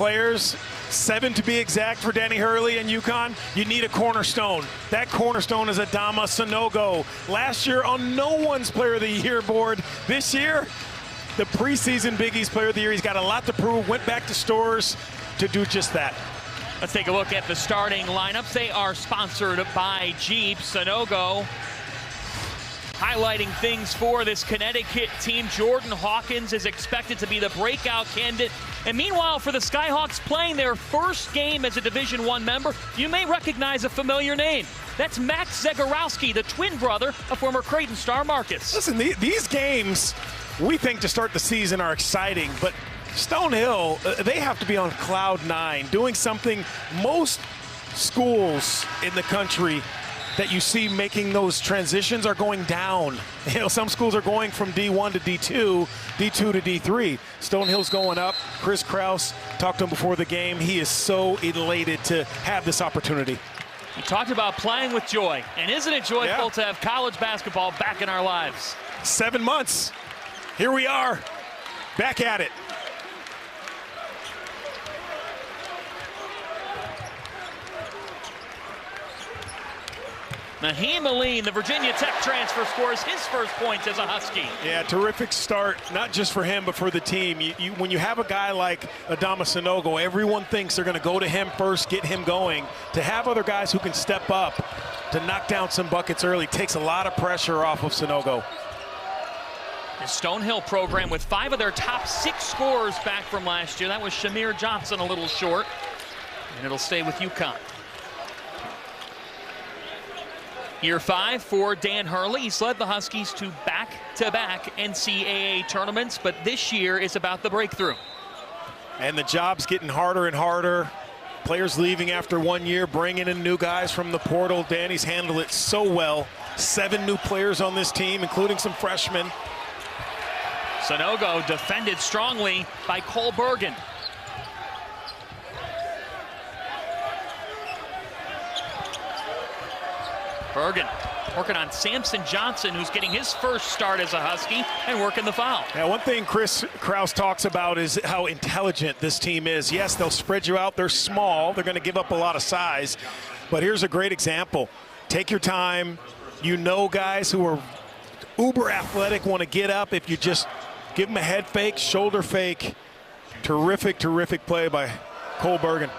players, 7 to be exact for Danny Hurley and UConn. You need a cornerstone. That cornerstone is Adama Sanogo. Last year on no one's Player of the Year board. This year, the preseason Big East Player of the Year. He's got a lot to prove. Went back to Stores to do just that. Let's take a look at the starting lineups. They are sponsored by Jeep. Sanogo highlighting things for this Connecticut team. Jordan Hawkins is expected to be the breakout candidate. And meanwhile, for the Skyhawks playing their first game as a Division I member, you may recognize a familiar name. That's Max Zagorowski, the twin brother of former Creighton star Marcus. Listen, these games, we think to start the season, are exciting, but Stonehill, they have to be on cloud 9, doing something most schools in the country that you see making those transitions are going down. You know, some schools are going from D1 to D2, D2 to D3. Stonehill's going up. Chris Krause talked to him before the game. He is so elated to have this opportunity. He talked about playing with joy, and isn't it joyful to have college basketball back in our lives? 7 months. Here we are, back at it. Naheem Aline, the Virginia Tech transfer, scores his first points as a Husky. Yeah, terrific start, not just for him, but for the team. When you have a guy like Adama Sanogo, everyone thinks they're going to go to him first, get him going. To have other guys who can step up to knock down some buckets early takes a lot of pressure off of Sanogo. The Stonehill program with 5 of their top 6 scorers back from last year. That was Shamir Johnson a little short, and it'll stay with UConn. Year 5 for Dan Hurley. He's led the Huskies to back-to-back NCAA tournaments, but this year is about the breakthrough. And the job's getting harder and harder. Players leaving after 1 year, bringing in new guys from the portal. Danny's handled it so well. 7 new players on this team, including some freshmen. Sanogo defended strongly by Cole Bergen. Bergen working on Samson Johnson, who's getting his first start as a Husky and working the foul. Yeah, one thing Chris Krause talks about is how intelligent this team is. Yes, they'll spread you out. They're small. They're going to give up a lot of size. But here's a great example. Take your time. You know guys who are uber athletic want to get up. If you just give them a head fake, shoulder fake. Terrific, terrific play by Cole Bergen.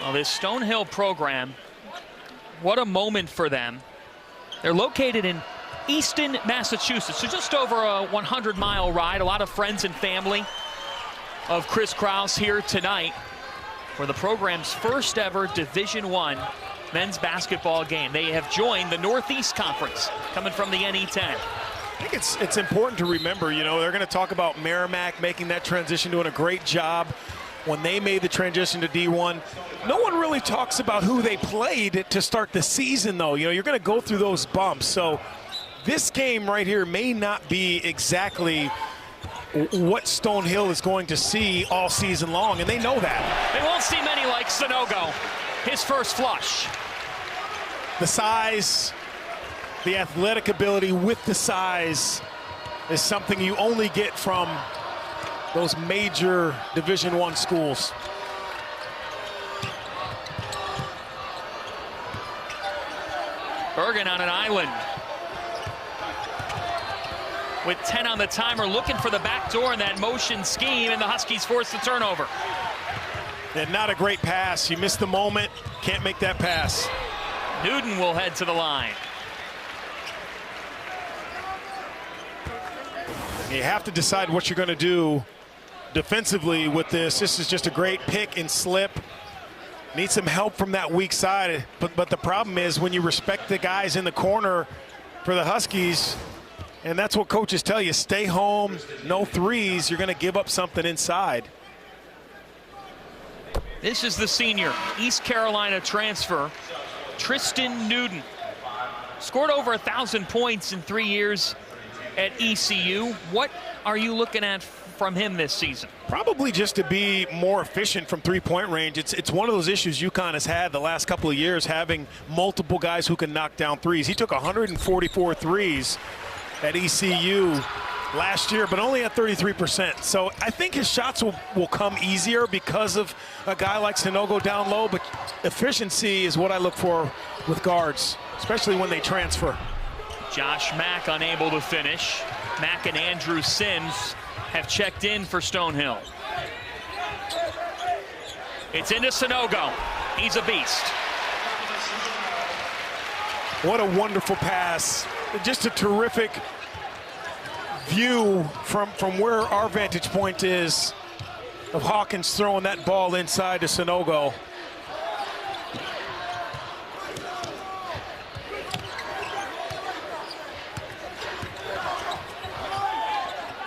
Well, this Stonehill program, what a moment for them. They're located in Easton, Massachusetts, so just over a 100-mile ride. A lot of friends and family of Chris Krause here tonight for the program's first ever Division I men's basketball game. They have joined the Northeast Conference, coming from the NE10. I think it's important to remember, you know, they're going to talk about Merrimack making that transition, doing a great job. When they made the transition to D1, no one really talks about who they played to start the season, though. You know, you're going to go through those bumps. So this game right here may not be exactly what Stonehill is going to see all season long, and they know that. They won't see many like Sanogo. His first flush. The size, the athletic ability with the size is something you only get from those major Division I schools. Bergen on an island. With 10 on the timer, looking for the back door in that motion scheme, and the Huskies force the turnover. And not a great pass. You missed the moment, can't make that pass. Newton will head to the line. You have to decide what you're going to do defensively with this. This is just a great pick and slip. Need some help from that weak side. But the problem is when you respect the guys in the corner for the Huskies, and that's what coaches tell you, stay home, no threes, you're going to give up something inside. This is the senior, East Carolina transfer, Tristan Newton. Scored over 1,000 points in 3 years at ECU. What are you looking at from him this season? Probably just to be more efficient from three-point range. It's one of those issues UConn has had the last couple of years, having multiple guys who can knock down threes. He took 144 threes at ECU last year, but only at 33%. So I think his shots will come easier because of a guy like Sanogo down low, but efficiency is what I look for with guards, especially when they transfer. Josh Mack unable to finish. Mack and Andrew Sims have checked in for Stonehill. It's into Sanogo. He's a beast. What a wonderful pass. Just a terrific view from where our vantage point is of Hawkins throwing that ball inside to Sanogo.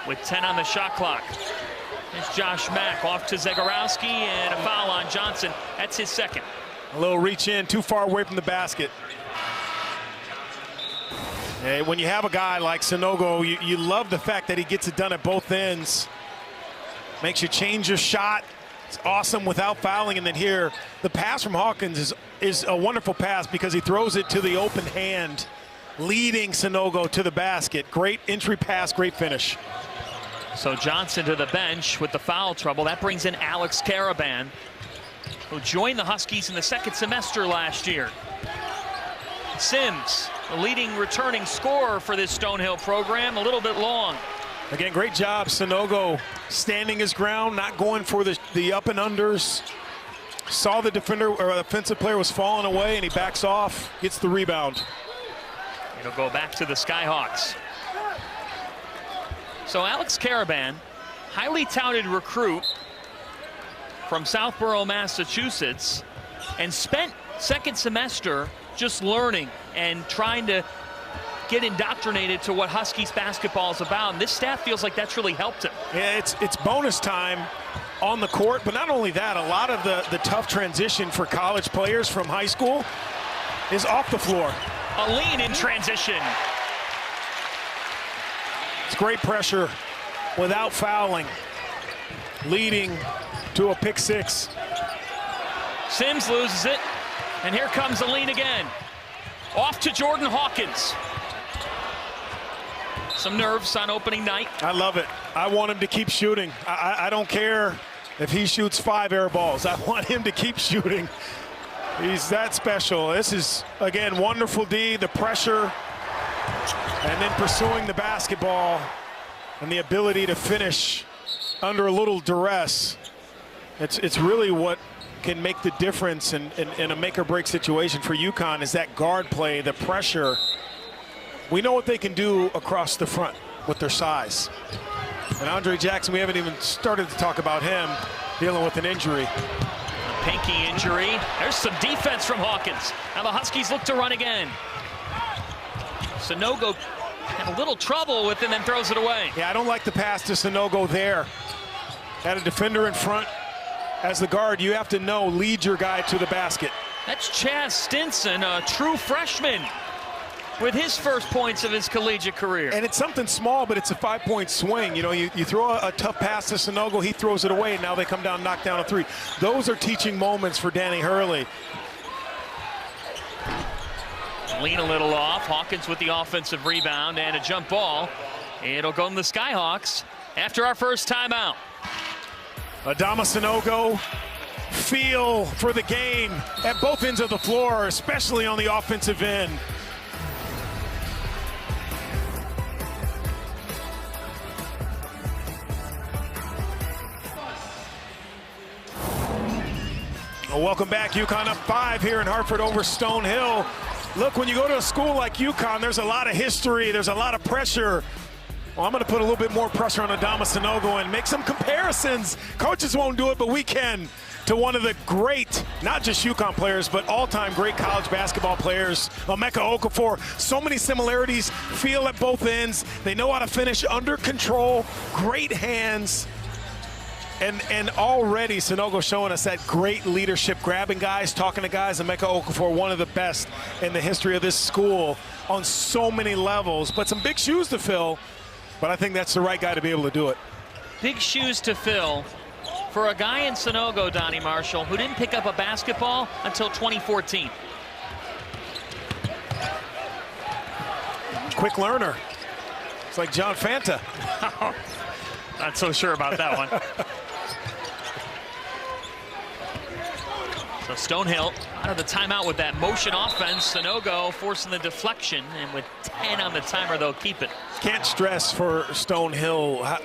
With 10 on the shot clock. There's Josh Mack off to Zagorowski, and a foul on Johnson. That's his second. A little reach in, too far away from the basket. Hey, when you have a guy like Sanogo, you love the fact that he gets it done at both ends. Makes you change your shot. It's awesome without fouling. And then here, the pass from Hawkins is a wonderful pass because he throws it to the open hand, leading Sanogo to the basket. Great entry pass, great finish. So Johnson to the bench with the foul trouble. That brings in Alex Caraban, who joined the Huskies in the second semester last year. Sims, the leading returning scorer for this Stonehill program, a little bit long. Again, great job, Sanogo standing his ground, not going for the up and unders. Saw the defender or offensive player was falling away, and he backs off, gets the rebound. It'll go back to the Skyhawks. So Alex Caraban, highly touted recruit from Southborough, Massachusetts, and spent second semester just learning and trying to get indoctrinated to what Huskies basketball is about. And this staff feels like that's really helped him. Yeah, it's bonus time on the court, but not only that, a lot of the tough transition for college players from high school is off the floor. A lean in transition. It's great pressure without fouling, leading to a pick six. Sims loses it, and here comes the lean again. Off to Jordan Hawkins. Some nerves on opening night. I love it. I want him to keep shooting. I don't care if he shoots 5 air balls. I want him to keep shooting. He's that special. This is, again, wonderful D, the pressure, and then pursuing the basketball and the ability to finish under a little duress. It's really what can make the difference in a make-or-break situation for UConn is that guard play, the pressure. We know what they can do across the front with their size. And Andre Jackson, we haven't even started to talk about him dealing with an injury. A pinky injury. There's some defense from Hawkins. Now the Huskies look to run again. Sanogo had a little trouble with it and then throws it away. Yeah, I don't like the pass to Sanogo there. Had a defender in front. As the guard, you have to know, lead your guy to the basket. That's Chaz Stinson, a true freshman, with his first points of his collegiate career. And it's something small, but it's a 5-point swing. You know, you throw a tough pass to Sanogo, he throws it away, and now they come down, knock down a 3. Those are teaching moments for Danny Hurley. Lean a little off. Hawkins with the offensive rebound and a jump ball. It'll go to the Skyhawks after our first timeout. Adama Sanogo, feel for the game at both ends of the floor, especially on the offensive end. Well, welcome back. UConn up 5 here in Hartford over Stonehill. Look, when you go to a school like UConn, there's a lot of history, there's a lot of pressure. Well, I'm going to put a little bit more pressure on Adama Sanogo and make some comparisons. Coaches won't do it, but we can, to one of the great, not just UConn players, but all-time great college basketball players, Emeka Okafor. So many similarities, feel at both ends. They know how to finish under control, great hands. And already Sanogo showing us that great leadership, grabbing guys, talking to guys. Emeka Okafor, one of the best in the history of this school on so many levels. But some big shoes to fill. But I think that's the right guy to be able to do it. Big shoes to fill for a guy in Sanogo, Donnie Marshall, who didn't pick up a basketball until 2014. Quick learner. It's like John Fanta. Not so sure about that one. So Stonehill out of the timeout with that motion offense. Sanogo forcing the deflection, and with 10 on the timer, they'll keep it. Can't stress for Stonehill.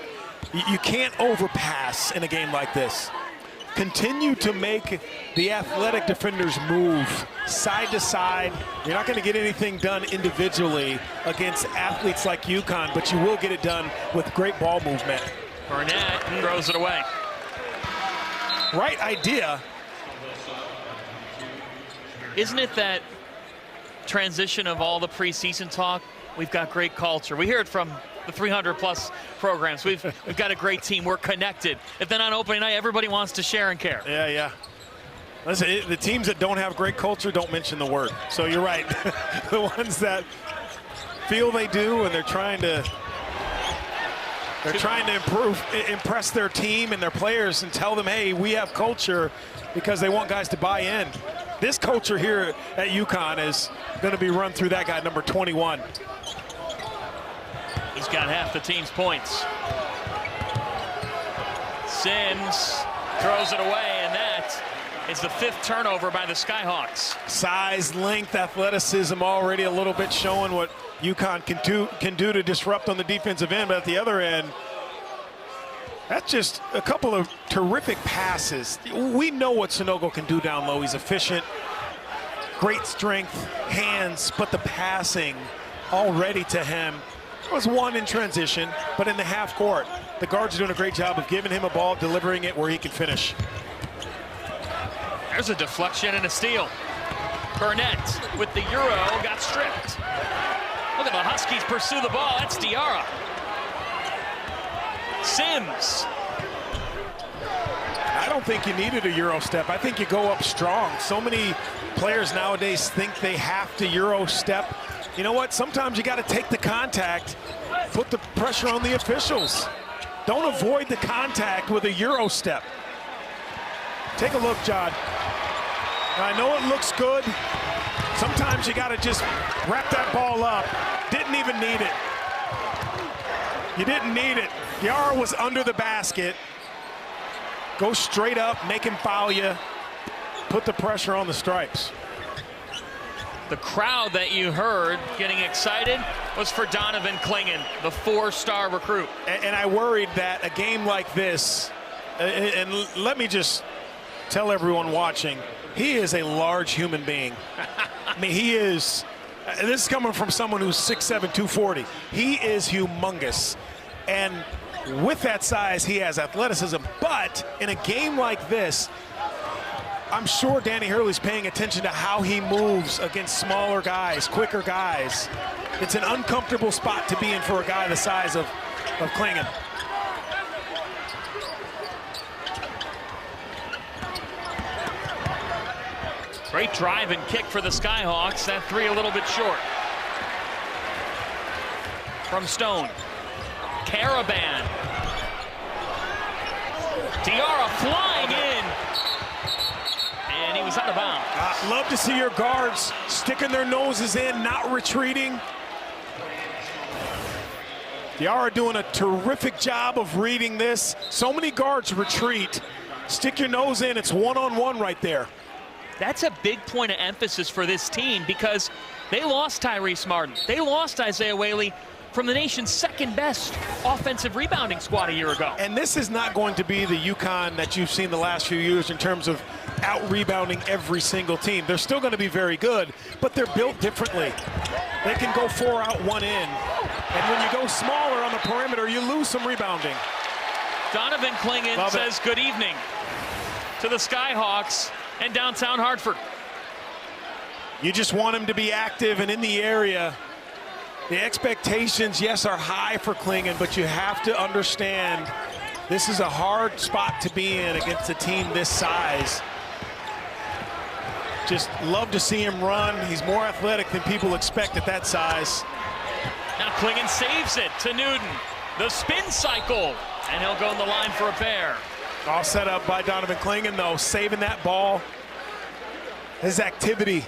You can't overpass in a game like this. Continue to make the athletic defenders move side to side. You're not going to get anything done individually against athletes like UConn, but you will get it done with great ball movement. Burnett throws it away. Right idea. Isn't it that transition of all the preseason talk? We've got great culture. We hear it from the 300-plus programs. We've got a great team. We're connected. If then on opening night, everybody wants to share and care. Yeah. Listen, the teams that don't have great culture don't mention the word. So you're right. The ones that feel they do, and they're trying to impress their team and their players and tell them, hey, we have culture, because they want guys to buy in. This culture here at UConn is going to be run through that guy, number 21. He's got half the team's points. Sims throws it away, and that is the 5th turnover by the Skyhawks. Size, length, athleticism already a little bit showing what UConn can do to disrupt on the defensive end, but at the other end, that's just a couple of terrific passes. We know what Sanogo can do down low. He's efficient, great strength, hands, but the passing already to him was one in transition, but in the half court, the guards are doing a great job of giving him a ball, delivering it where he can finish. There's a deflection and a steal. Burnett with the Euro got stripped. Look at the Huskies pursue the ball. That's Diarra. Sims. I don't think you needed a Euro step. I think you go up strong. So many players nowadays think they have to Euro step. You know what? Sometimes you got to take the contact, put the pressure on the officials. Don't avoid the contact with a Euro step. Take a look, John. Now, I know it looks good. Sometimes you got to just wrap that ball up. Didn't even need it. You didn't need it. Diarra was under the basket. Go straight up, make him foul you. Put the pressure on the stripes. The crowd that you heard getting excited was for Donovan Clingan, the 4-star recruit. And I worried that a game like this, and let me just tell everyone watching, he is a large human being. I mean, he is, this is coming from someone who's 6'7", 240. He is humongous. And with that size, he has athleticism. But in a game like this, I'm sure Danny Hurley's paying attention to how he moves against smaller guys, quicker guys. It's an uncomfortable spot to be in for a guy the size of Clingan. Great drive and kick for the Skyhawks. That 3 a little bit short. From Stone. Caravan. Diarra flying in. And he was out of bounds. Love to see your guards sticking their noses in, not retreating. Diarra doing a terrific job of reading this. So many guards retreat. Stick your nose in. It's one-on-one right there. That's a big point of emphasis for this team, because they lost Tyrese Martin. They lost Isaiah Whaley from the nation's second-best offensive rebounding squad a year ago. And this is not going to be the UConn that you've seen the last few years in terms of out-rebounding every single team. They're still going to be very good, but they're built differently. They can go 4 out, 1 in. And when you go smaller on the perimeter, you lose some rebounding. Donovan Clingan says good evening to the Skyhawks and downtown Hartford. You just want him to be active and in the area. The expectations, yes, are high for Clingan, but you have to understand this is a hard spot to be in against a team this size. Just love to see him run. He's more athletic than people expect at that size. Now Clingan saves it to Newton. The spin cycle, and he'll go in the line for a pair. All set up by Donovan Clingan, though, saving that ball. His activity.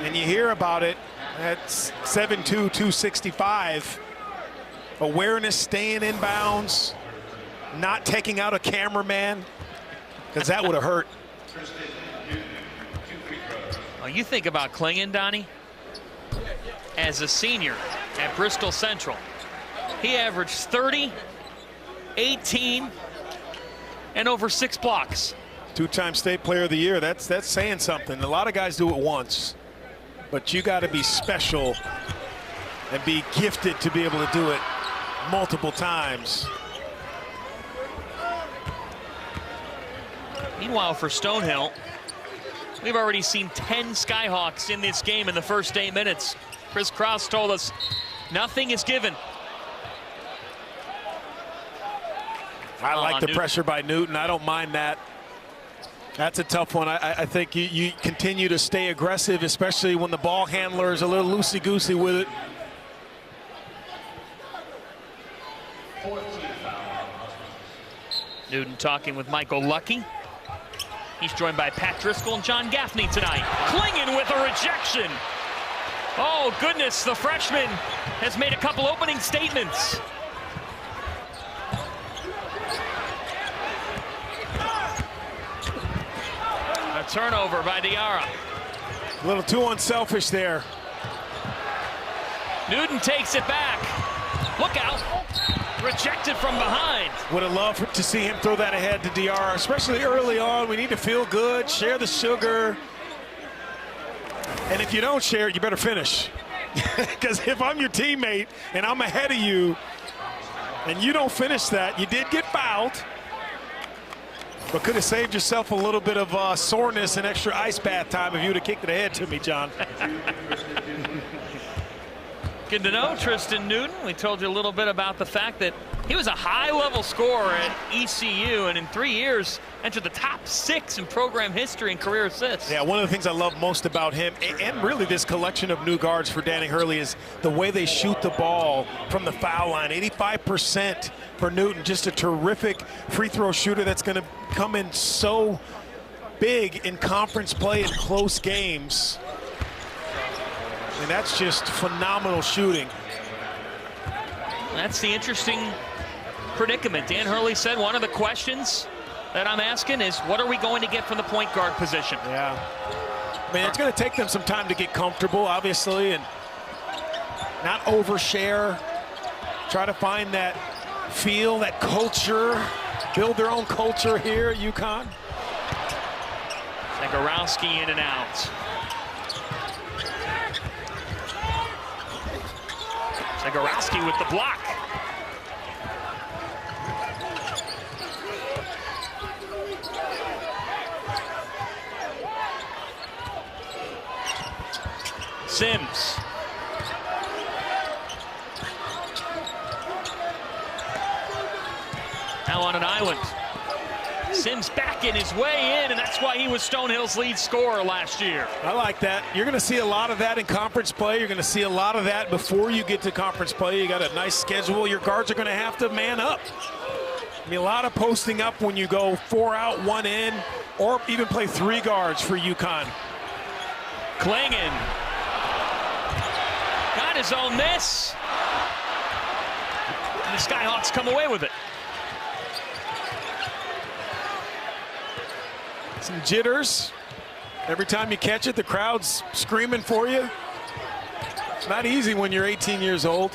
And you hear about it. That's 7'2", 265. Awareness, staying in bounds, not taking out a cameraman, because that would have hurt. Well, you think about Klingon, Donnie, as a senior at Bristol Central. He averaged 30, 18, and over 6 blocks. Two-time state player of the year. That's saying something. A lot of guys do it once, but you got to be special and be gifted to be able to do it multiple times. Meanwhile, for Stonehill, we've already seen 10 Skyhawks in this game in the first 8 minutes. Chris Krause told us nothing is given. I like the pressure by Newton. I don't mind that. That's a tough one. I think you continue to stay aggressive, especially when the ball handler is a little loosey-goosey with it. Newton talking with Michael Lucky. He's joined by Pat Driscoll and John Gaffney tonight. Klingon with a rejection. Oh, goodness, the freshman has made a couple opening statements. A turnover by Diarra. A little too unselfish there. Newton takes it back. Look out. Rejected from behind. Would have loved to see him throw that ahead to Diarra, especially early on. We need to feel good, share the sugar. And if you don't share it, you better finish. Because if I'm your teammate and I'm ahead of you and you don't finish that, you did get fouled, but could have saved yourself a little bit of soreness and extra ice bath time if you would have kicked it ahead to me, John. Good to know Tristan Newton. We told you a little bit about the fact that he was a high-level scorer at ECU, and in 3 years entered the top 6 in program history in career assists. Yeah, one of the things I love most about him, and really this collection of new guards for Danny Hurley, is the way they shoot the ball from the foul line. 85% for Newton, just a terrific free throw shooter that's going to come in so big in conference play in close games. And that's just phenomenal shooting. That's the interesting predicament. Dan Hurley said one of the questions that I'm asking is, what are we going to get from the point guard position? Yeah. I mean, it's going to take them some time to get comfortable, obviously, and not overshare. Try to find that feel, that culture, build their own culture here at UConn. Zagorowski in and out. Zagorowski with the block. Sims. Now on an island. Sims backing his way in, and that's why he was Stonehill's lead scorer last year. I like that. You're going to see a lot of that in conference play. You're going to see a lot of that before you get to conference play. You got a nice schedule. Your guards are going to have to man up. I mean, a lot of posting up when you go 4 out, 1 in, or even play 3 guards for UConn. Klingon got his own miss, and the Skyhawks come away with it. Some jitters. Every time you catch it, the crowd's screaming for you. It's not easy when you're 18 years old.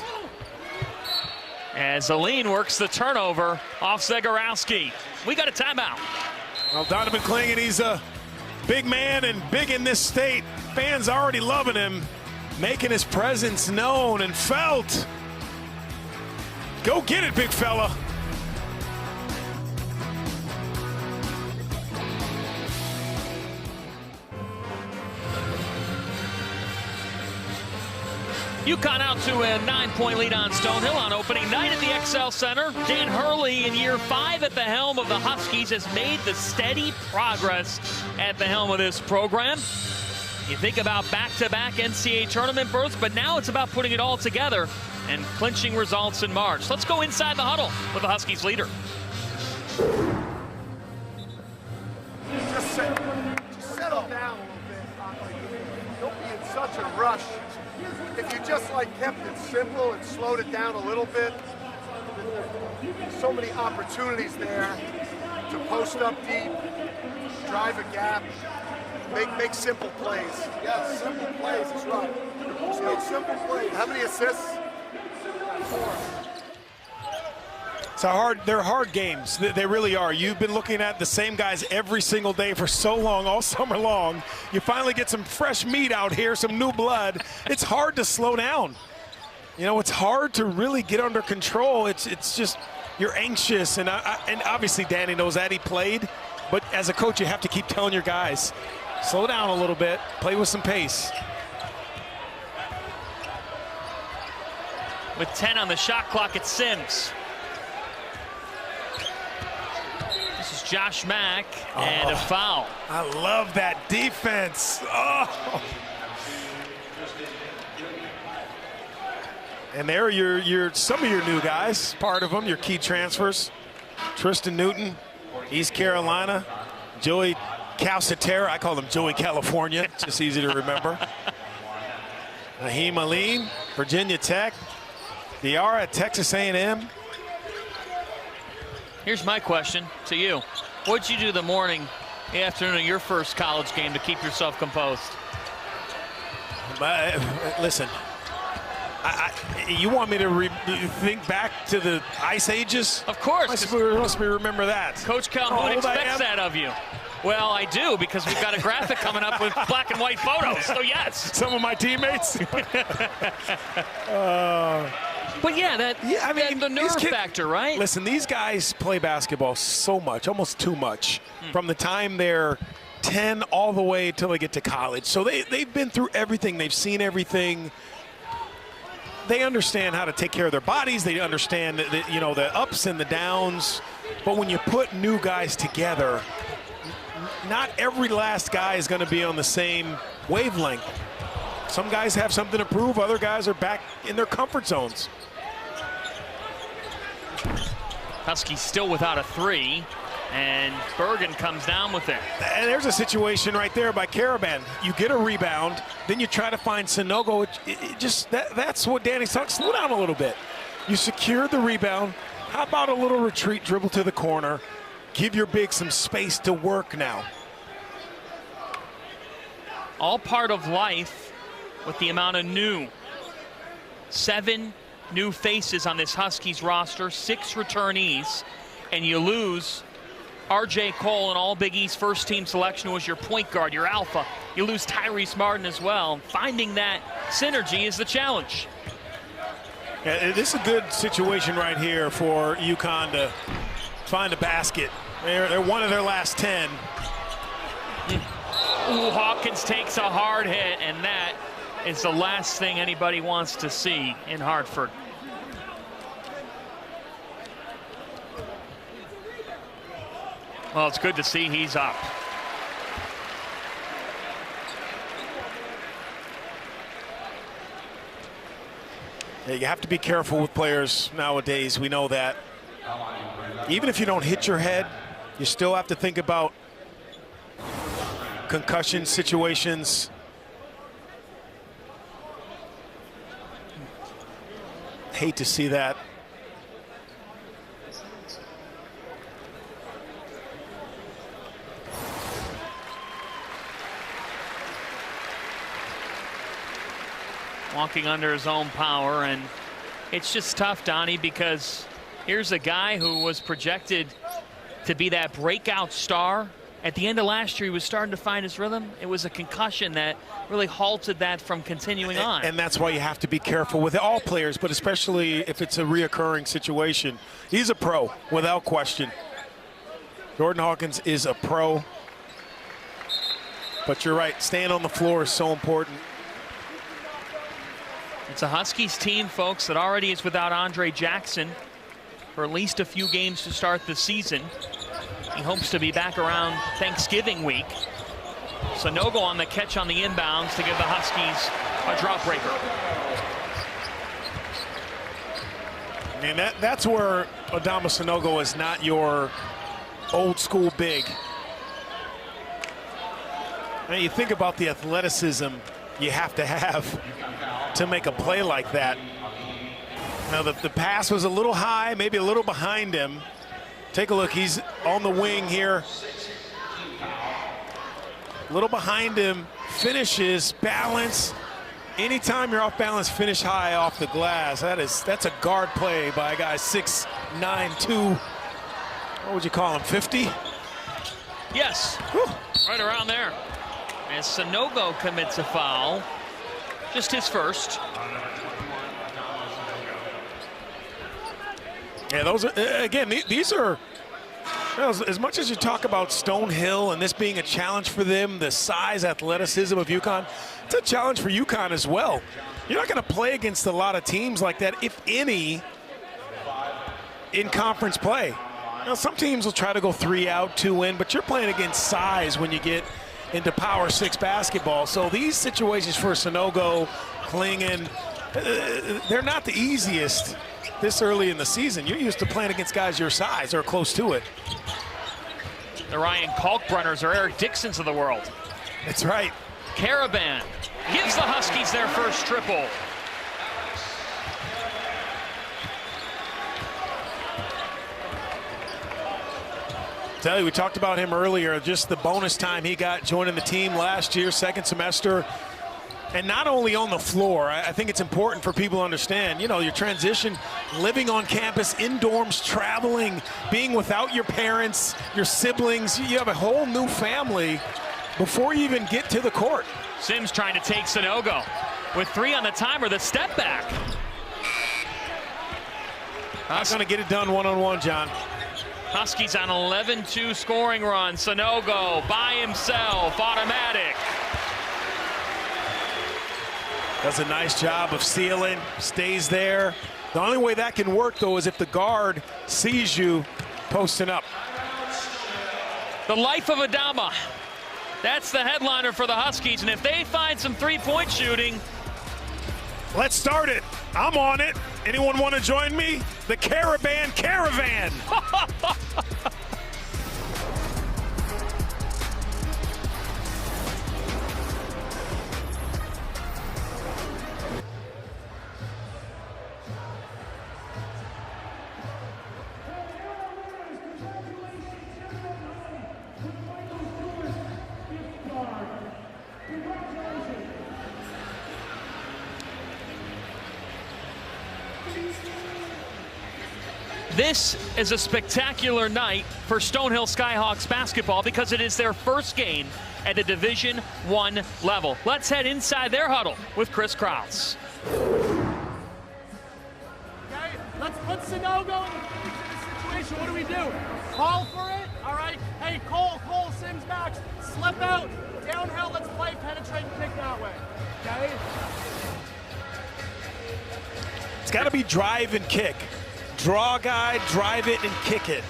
As Aline works the turnover off Zagorowski. We got a timeout. Well, Donovan Klingon, he's a big man and big in this state. Fans already loving him, making his presence known and felt. Go get it, big fella. UConn out to a 9-point lead on Stonehill on opening night at the XL Center. Dan Hurley, in year 5 at the helm of the Huskies, has made the steady progress at the helm of this program. You think about back-to-back NCAA tournament berths, but now it's about putting it all together and clinching results in March. Let's go inside the huddle with the Huskies leader. Just settle down a little bit. Don't be in such a rush. if you just like kept it simple and slowed it down a little bit, there's so many opportunities there to post up deep, drive a gap, make simple plays. Yeah, simple plays is right. Make simple plays. How many assists? 4. They're hard games. They really are. You've been looking at the same guys every single day for so long, all summer long. You finally get some fresh meat out here, some new blood. It's hard to slow down. You know, it's hard to really get under control. It's just, you're anxious, and obviously Danny knows that. He played, but as a coach, you have to keep telling your guys, slow down a little bit, play with some pace. With 10 on the shot clock, it's Sims. This is Josh Mack, and a foul. I love that defense. Oh. And there are some of your new guys, part of them, your key transfers. Tristan Newton, East Carolina. Joey Calcaterra, I call him Joey California, just easy to remember. Naheem Aline, Virginia Tech. Diarra, Texas A&M. Here's my question to you. What'd you do the morning, the afternoon of your first college game to keep yourself composed? Listen, you want me to think back to the Ice Ages? Of course. Must we remember that? Coach Calhoun expects that of you. Well, I do, because we've got a graphic coming up with black and white photos, so yes. Some of my teammates. But yeah, the nerve factor, right? Listen, these guys play basketball so much, almost too much, from the time they're 10 all the way till they get to college. So they've been through everything. They've seen everything. They understand how to take care of their bodies. They understand the ups and the downs. But when you put new guys together, not every last guy is going to be on the same wavelength. Some guys have something to prove. Other guys are back in their comfort zones. Huskies still without a 3, and Bergen comes down with it. And there's a situation right there by Caravan. You get a rebound, then you try to find Sanogo. That's what Danny's talking. Slow down a little bit. You secure the rebound. How about a little retreat dribble to the corner? Give your big some space to work now. All part of life with the amount of new. 7 new faces on this Huskies roster, 6 returnees, and you lose R.J. Cole, an all Big East first team selection, who was your point guard, your alpha. You lose Tyrese Martin as well. Finding that synergy is the challenge. Yeah, this is a good situation right here for UConn to find a basket. They're one of their last 10. Ooh, Hawkins takes a hard hit, and that is the last thing anybody wants to see in Hartford. Well, it's good to see he's up. Yeah, you have to be careful with players nowadays. We know that. Even if you don't hit your head, you still have to think about concussion situations. Hate to see that. Walking under his own power, and it's just tough, Donnie, because here's a guy who was projected to be that breakout star. At the end of last year, he was starting to find his rhythm. It was a concussion that really halted that from continuing on. And that's why you have to be careful with all players, but especially if it's a reoccurring situation. He's a pro, without question. Jordan Hawkins is a pro. But you're right, staying on the floor is so important. It's a Huskies team, folks, that already is without Andre Jackson for at least a few games to start the season. He hopes to be back around Thanksgiving week. Sanogo on the catch on the inbounds to give the Huskies a drop breaker. I mean, that's where Adama Sanogo is not your old school big. I mean, you think about the athleticism you have to make a play like that. Now the pass was a little high, maybe a little behind him. Take a look, he's on the wing here. A little behind him, finishes, balance. Anytime you're off balance, finish high off the glass. That's a guard play by a guy 6'9", 2. What would you call him, 50? Yes, Whew. right around there. And Sanogo commits a foul, just his first. Yeah, those are, again, these are, as much as you talk about Stonehill and this being a challenge for them, the size, athleticism of UConn, it's a challenge for UConn as well. You're not going to play against a lot of teams like that, if any, in conference play. Now, some teams will try to go 3 out, 2 in, but you're playing against size when you get into Power 6 basketball. So these situations for Sanogo, Klingen, they're not the easiest this early in the season. You're used to playing against guys your size or close to it. The Ryan Kalkbrunners or Eric Dixons of the world. That's right. Caravan gives the Huskies their first triple. Tell you, we talked about him earlier, just the bonus time he got joining the team last year, second semester. And not only on the floor, I think it's important for people to understand, you know, your transition, living on campus, in dorms, traveling, being without your parents, your siblings, you have a whole new family before you even get to the court. Sims trying to take Sanogo with 3 on the timer, the step back. Not going to get it done one-on-one, John. Huskies on 11-2 scoring run. Sanogo by himself, automatic. Does a nice job of sealing, stays there. The only way that can work, though, is if the guard sees you posting up. The life of Adama. That's the headliner for the Huskies, and if they find some three-point shooting. Let's start it. I'm on it. Anyone want to join me? The Caravan Caravan. This is a spectacular night for Stonehill Skyhawks basketball because it is their first game at a Division I level. Let's head inside their huddle with Chris Krause. Okay, let's put Sanogo in the situation. What do we do? Call for it? All right. Hey, Cole, Sims, Max, slip out. Downhill, let's play, penetrate, and kick that way. Okay? It's got to be drive and kick. Draw a guy, drive it, and kick it.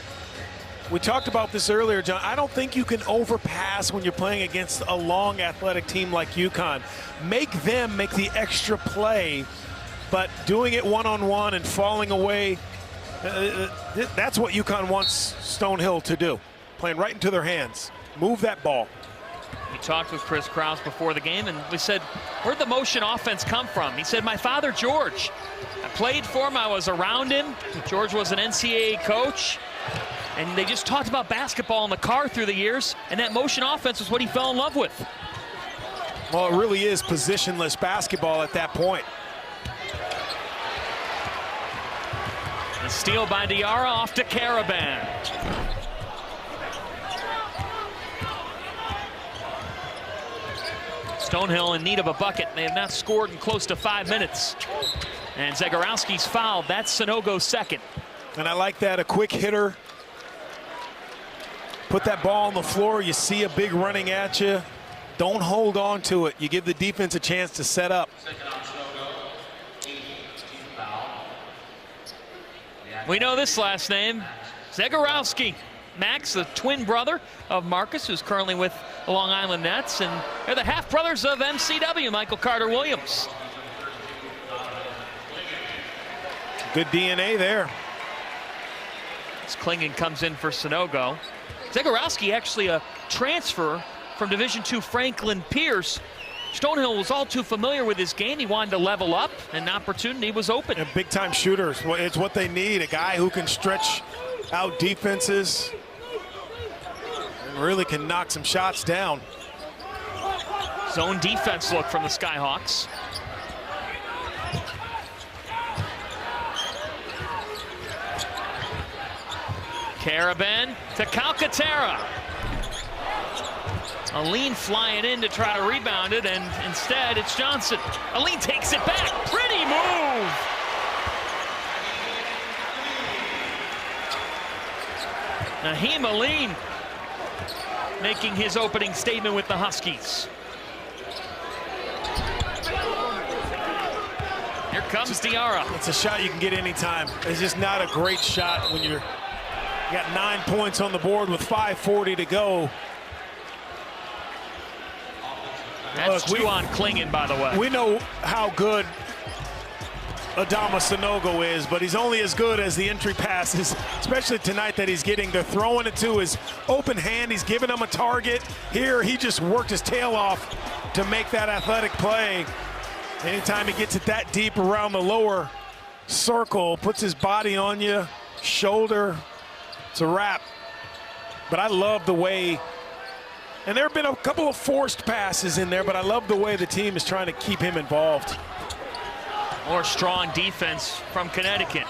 We talked about this earlier, John. I don't think you can overpass when you're playing against a long athletic team like UConn. Make them make the extra play, but doing it one-on-one and falling away, that's what UConn wants Stonehill to do. Playing right into their hands. Move that ball. We talked with Chris Krause before the game, and we said, where'd the motion offense come from? He said, my father, George. I played for him, I was around him. George was an NCAA coach. And they just talked about basketball in the car through the years, and that motion offense was what he fell in love with. Well, it really is positionless basketball at that point. A steal by Diarra off to Caravan. Stonehill in need of a bucket. They have not scored in close to 5 minutes. And Zagorowski's fouled. That's Sanogo's second. And I like that, a quick hitter. Put that ball on the floor, you see a big running at you. Don't hold on to it. You give the defense a chance to set up. We know this last name, Zagorowski. Max, the twin brother of Marcus, who's currently with the Long Island Nets, and they're the half-brothers of MCW, Michael Carter-Williams. Good DNA there. As Klingen comes in for Sanogo. Zagorowski actually a transfer from Division II Franklin Pierce Stonehill was all too familiar with his game. He wanted to level up, and an opportunity was open. And big-time shooters, it's what they need, a guy who can stretch out defenses and really can knock some shots down. Zone defense look from the Skyhawks. Carabin to Calcaterra. Aline flying in to try to rebound it, and instead it's Johnson. Aline takes it back. Pretty move. Naheem Aline making his opening statement with the Huskies. Here comes Diarra. It's a shot you can get anytime. It's just not a great shot when you got 9 points on the board with 5:40 to go. That's two on Klingon, by the way. We know how good Adama Sanogo is, but he's only as good as the entry passes, especially tonight that he's getting. They're throwing it to his open hand. He's giving him a target. Here, he just worked his tail off to make that athletic play. Anytime he gets it that deep around the lower circle, puts his body on you, shoulder, it's a wrap. But I love the way, and there have been a couple of forced passes in there, but I love the way the team is trying to keep him involved. More strong defense from Connecticut.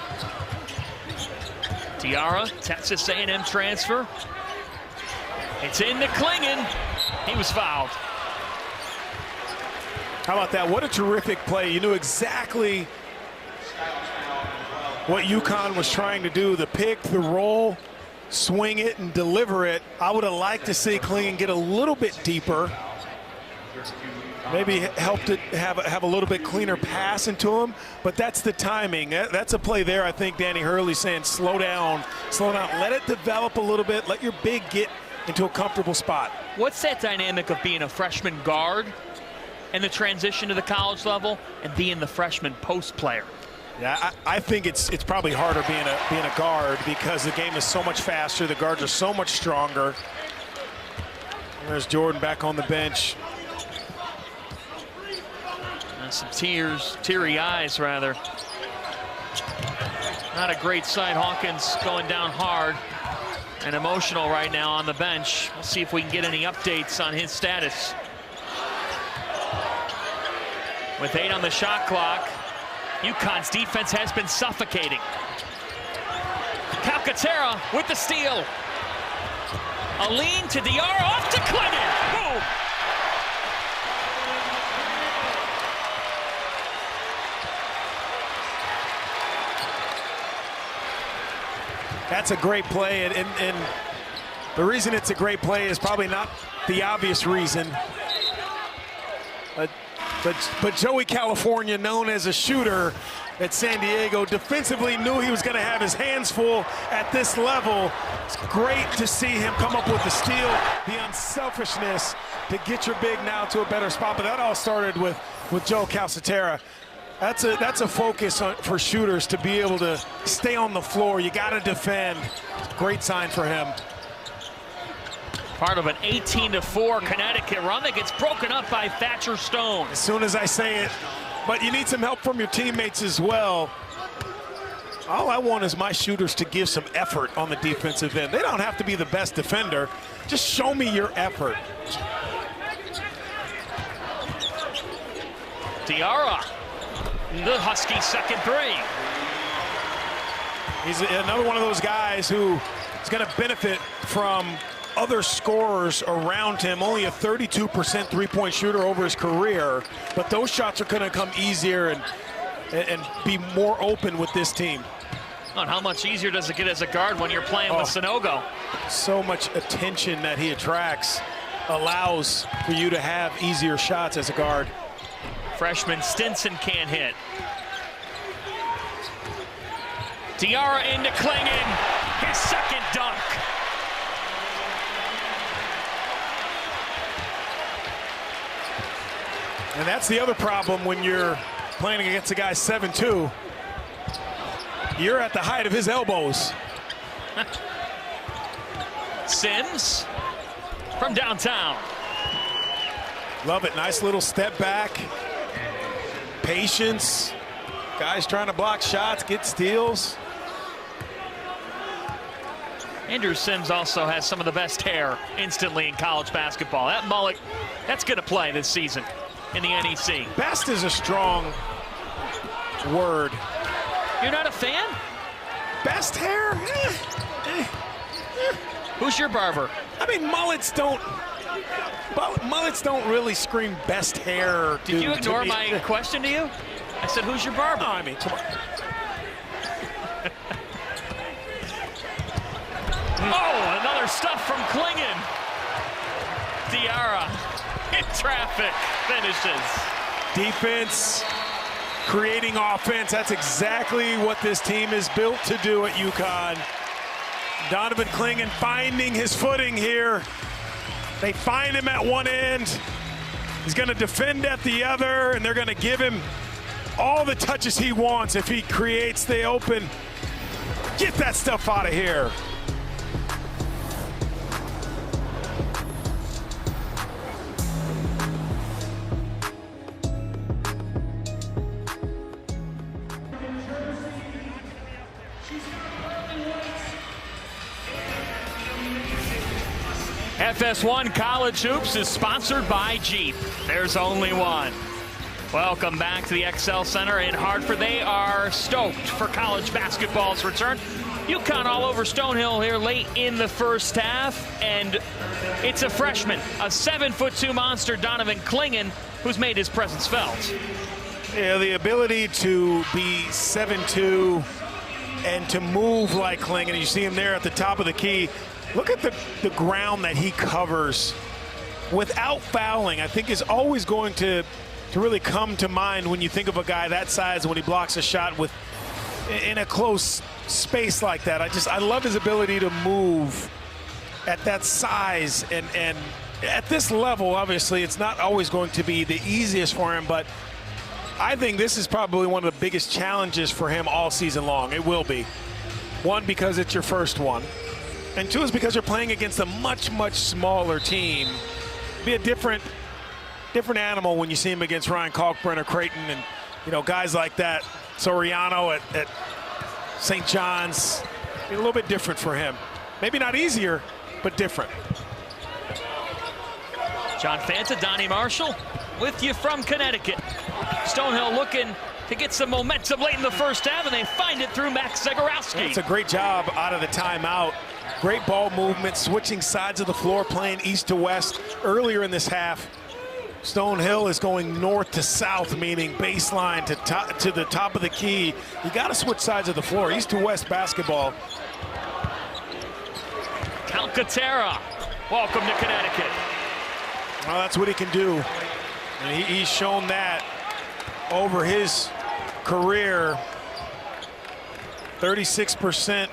Diarra, Texas A&M transfer. It's in the Klingon. He was fouled. How about that? What a terrific play. You knew exactly what UConn was trying to do. The pick, the roll, swing it and deliver it. I would have liked to see Klingon get a little bit deeper. Maybe helped it have a little bit cleaner pass into him, but that's the timing. That's a play there. I think Danny Hurley saying slow down, let it develop a little bit, let your big get into a comfortable spot. What's that dynamic of being a freshman guard and the transition to the college level and being the freshman post player? Yeah, I think it's probably harder being a guard because the game is so much faster. The guards are so much stronger. There's Jordan back on the bench. Some teary eyes rather. Not a great sight. Hawkins going down hard and emotional right now on the bench. We'll see if we can get any updates on his status. With 8 on the shot clock, UConn's defense has been suffocating. Calcaterra with the steal. Aline to Diarra, off to Klingon. Boom! That's a great play, and the reason it's a great play is probably not the obvious reason. But Joey California, known as a shooter at San Diego, defensively knew he was going to have his hands full at this level. It's great to see him come up with the steal, the unselfishness to get your big now to a better spot. But that all started with Joe Calcaterra. That's a focus for shooters to be able to stay on the floor. You got to defend. Great sign for him. Part of an 18-4 Connecticut run that gets broken up by Thatcher Stone. As soon as I say it, but you need some help from your teammates as well. All I want is my shooters to give some effort on the defensive end. They don't have to be the best defender. Just show me your effort. Diarra, the Huskies' second three. He's another one of those guys who is going to benefit from other scorers around him. Only a 32% three-point shooter over his career, but those shots are going to come easier and be more open with this team. And how much easier does it get as a guard when you're playing with Sanogo? So much attention that he attracts allows for you to have easier shots as a guard. Freshman Stinson can't hit. Diarra into Klingon, his second dunk. And that's the other problem when you're playing against a guy 7'2". You're at the height of his elbows. Sims from downtown. Love it. Nice little step back. Patience. Guys trying to block shots, get steals. Andrew Sims also has some of the best hair instantly in college basketball. That mullet, that's going to play this season in the NEC. Best is a strong word. You're not a fan? Best hair? Who's your barber? I mean, mullets don't really scream best hair. Did you ignore my question to you? I said, who's your barber? No, I mean, come on. Oh, another stuff from Klingen. Diarra in traffic, finishes. Defense, creating offense. That's exactly what this team is built to do at UConn. Donovan Klingen finding his footing here. They find him at one end. He's going to defend at the other, and they're going to give him all the touches he wants if he creates the open. Get that stuff out of here. FS1 College Hoops is sponsored by Jeep. There's only one. Welcome back to the XL Center in Hartford. They are stoked for college basketball's return. UConn all over Stonehill here late in the first half, and it's a freshman, a 7'2" monster, Donovan Klingen, who's made his presence felt. Yeah, the ability to be 7'2" and to move like Klingen. You see him there at the top of the key. Look at the ground that he covers without fouling. I think is always going to really come to mind when you think of a guy that size when he blocks a shot in a close space like that. I love his ability to move at that size, and at this level, obviously, it's not always going to be the easiest for him, but I think this is probably one of the biggest challenges for him all season long. It will be. One, because it's your first one. And two is because you're playing against a much, much smaller team. Be a different animal when you see him against Ryan Kalkbrenner, Creighton, and guys like that. Soriano at St. John's. Be a little bit different for him. Maybe not easier, but different. John Fanta, Donnie Marshall, with you from Connecticut. Stonehill looking to get some momentum late in the first half, and they find it through Max Zagorowski. It's a great job out of the timeout. Great ball movement, switching sides of the floor, playing east to west. Earlier in this half, Stonehill is going north to south, meaning baseline to the top of the key. You got to switch sides of the floor, east to west basketball. Calcaterra, welcome to Connecticut. Well, that's what he can do. And he's shown that over his career. 36%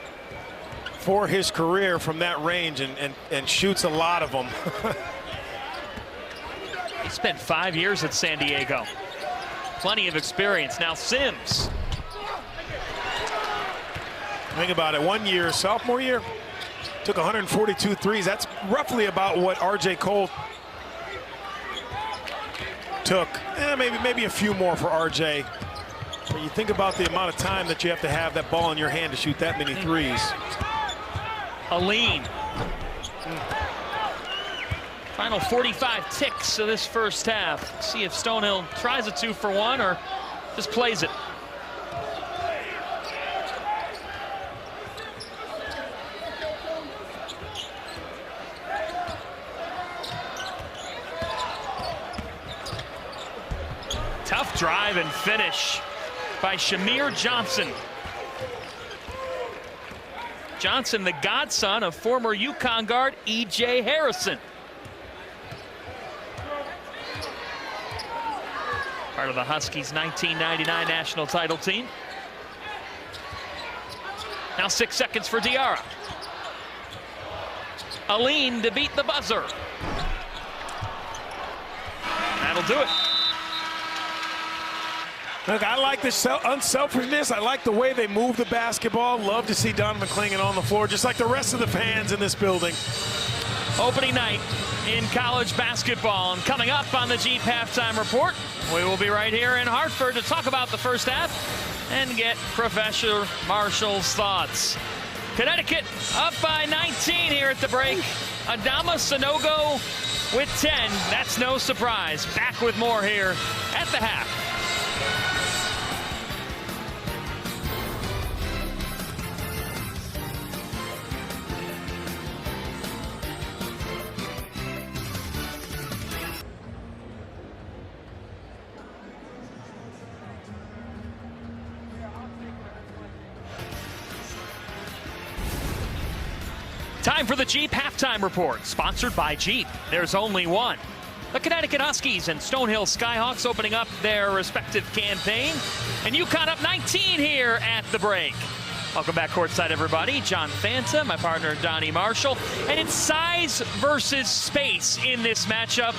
for his career from that range, and shoots a lot of them. He spent 5 years at San Diego. Plenty of experience. Now Sims. Think about it. 1 year, sophomore year, took 142 threes. That's roughly about what R.J. Cole took. Maybe a few more for R.J. When you think about the amount of time that you have to have that ball in your hand to shoot that many threes. Aline. Final 45 ticks of this first half. See if Stonehill tries a 2-for-1 or just plays it. Tough drive and finish by Shamir Johnson. Johnson, the godson of former UConn guard E.J. Harrison. Part of the Huskies' 1999 national title team. Now 6 seconds for Diarra. Aline to beat the buzzer. That'll do it. Look, I like the unselfishness. I like the way they move the basketball. Love to see Donovan Klingen on the floor, just like the rest of the fans in this building. opening night in college basketball. And coming up on the Jeep Halftime Report, we will be right here in Hartford to talk about the first half and get Professor Marshall's thoughts. Connecticut up by 19 here at the break. Adama Sanogo with 10. That's no surprise. Back with more here at the half. Time for the Jeep Halftime Report, sponsored by Jeep. There's only one. The Connecticut Huskies and Stonehill Skyhawks opening up their respective campaign. And UConn up 19 here at the break. Welcome back courtside, everybody. John Fanta, my partner Donnie Marshall. And it's size versus space in this matchup.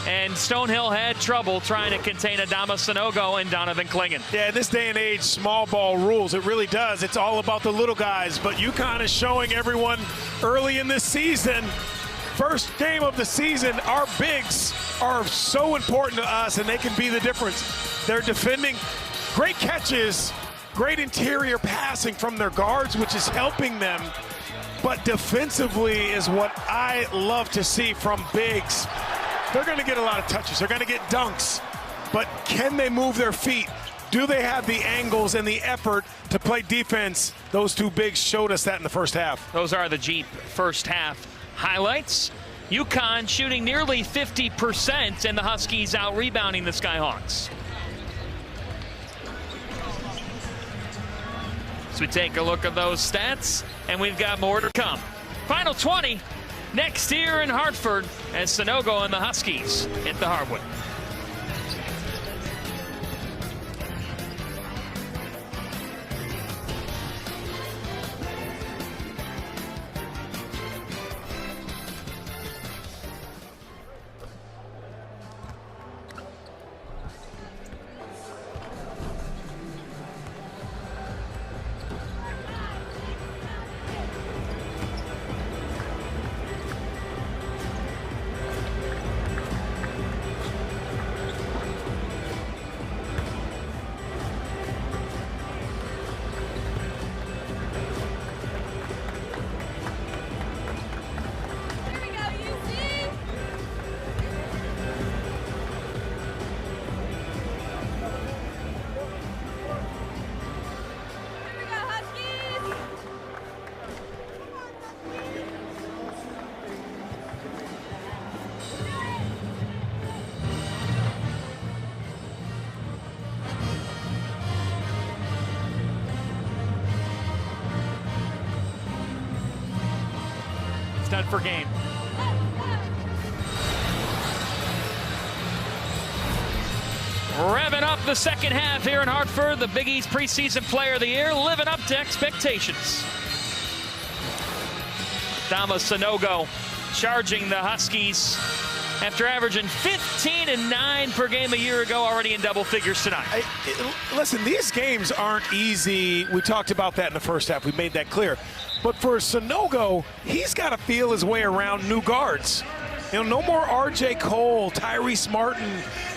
And Stonehill had trouble trying to contain Adama Sanogo and Donovan Clingan. Yeah, in this day and age, small ball rules. It really does. It's all about the little guys. But UConn is showing everyone early in this season, first game of the season, our bigs are so important to us, and they can be the difference. They're defending great catches, great interior passing from their guards, which is helping them. But defensively is what I love to see from bigs. They're going to get a lot of touches. They're going to get dunks. But can they move their feet? Do they have the angles and the effort to play defense? Those two bigs showed us that in the first half. Those are the Jeep first half highlights. UConn shooting nearly 50%, and the Huskies out rebounding the Skyhawks. So we take a look at those stats, and we've got more to come. Final 20 next here in Hartford as Sanogo and the Huskies hit the hardwood. Done for game. Revving up the second half here in Hartford. The Big East preseason player of the year, living up to expectations. Adama Sanogo charging the Huskies after averaging 15 and 9 per game a year ago, already in double figures tonight. Listen, these games aren't easy. We talked about that in the first half. We made that clear. But for Sanogo, he's got to feel his way around new guards. You know, no more R.J. Cole, Tyrese Martin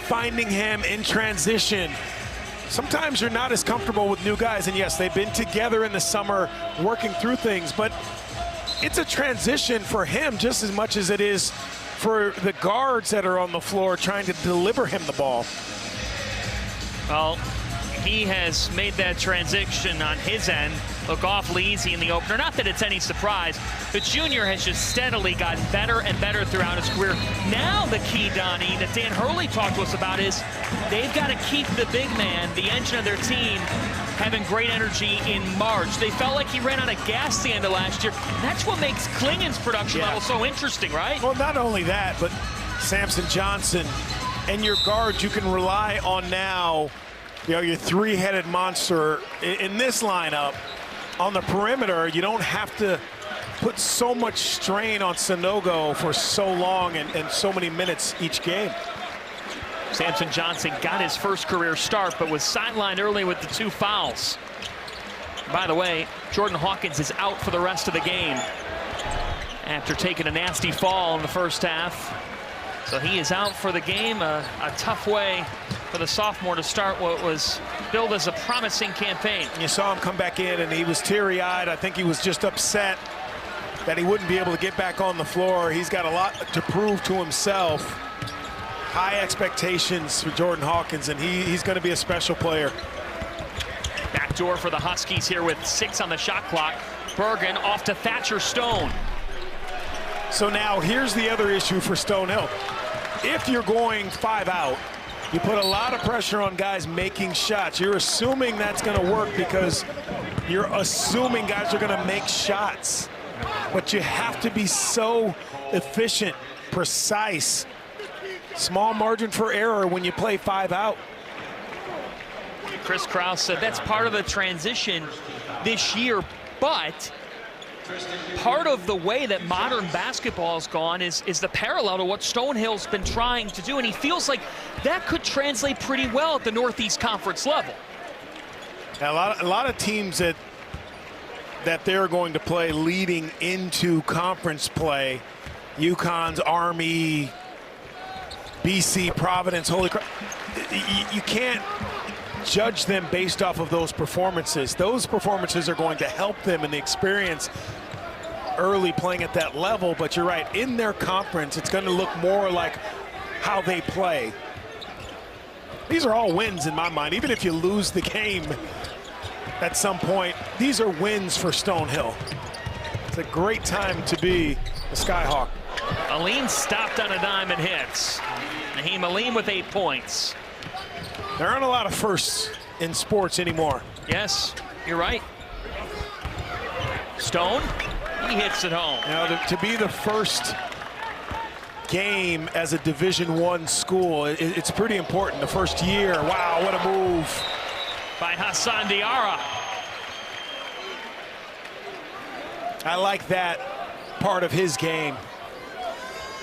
finding him in transition. Sometimes you're not as comfortable with new guys, and yes, they've been together in the summer working through things, but it's a transition for him just as much as it is for the guards that are on the floor trying to deliver him the ball. Well, he has made that transition on his end look awfully easy in the opener. Not that it's any surprise. The junior has just steadily gotten better and better throughout his career. Now the key, Donnie, that Dan Hurley talked to us about is they've got to keep the big man, the engine of their team, having great energy in March. They felt like he ran out of gas the end of last year. That's what makes Clingan's production level so interesting, right? Well, not only that, but Samson Johnson and your guards you can rely on now. You know, your three-headed monster in this lineup. On the perimeter, you don't have to put so much strain on Sanogo for so long and so many minutes each game. Samson Johnson got his first career start, but was sidelined early with the 2 fouls. By the way, Jordan Hawkins is out for the rest of the game. after taking a nasty fall in the first half. So he is out for the game. A tough way for the sophomore to start what was billed as a promising campaign. You saw him come back in, and he was teary-eyed. I think he was just upset that he wouldn't be able to get back on the floor. He's got a lot to prove to himself. High expectations for Jordan Hawkins, and he's going to be a special player. Backdoor for the Huskies here with 6 on the shot clock. Bergen off to Thatcher Stone. So now here's the other issue for Stonehill. If you're going 5 out, you put a lot of pressure on guys making shots. You're assuming that's going to work because you're assuming guys are going to make shots. But you have to be so efficient, precise, small margin for error when you play 5 out. Chris Krause said that's part of the transition this year, but part of the way that modern basketball has gone is the parallel to what Stonehill's been trying to do, and he feels like that could translate pretty well at the Northeast Conference level. A lot of teams that they're going to play leading into conference play, UConn's, Army, BC, Providence, Holy Cross, you can't judge them based off of those performances. Those performances are going to help them in the experience early playing at that level, but you're right, in their conference, it's going to look more like how they play. These are all wins in my mind. Even if you lose the game at some point, these are wins for Stonehill. It's a great time to be a Skyhawk. Aline stopped on a dime and hits. Naheem Aline with 8 points. There aren't a lot of firsts in sports anymore. Yes, you're right. Stone, he hits it home. Now, to be the first game as a Division I school, it's pretty important. The first year, wow, what a move. By Hassan Diarra. I like that part of his game.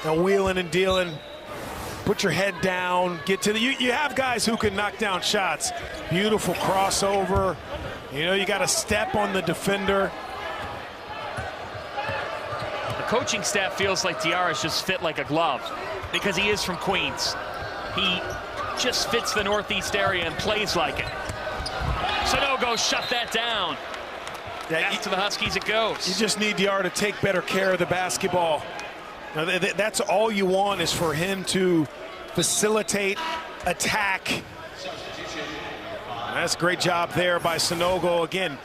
Now, wheeling and dealing. Put your head down, get to the, you have guys who can knock down shots. Beautiful crossover. You know, you got to step on the defender. The coaching staff feels like Diarra's just fit like a glove because he is from Queens. He just fits the Northeast area and plays like it. Sanogo shut that down. Back to the Huskies it goes. You just need Diarra to take better care of the basketball. Now, that's all you want, is for him to facilitate, attack. That's a great job there by Sanogo. Again,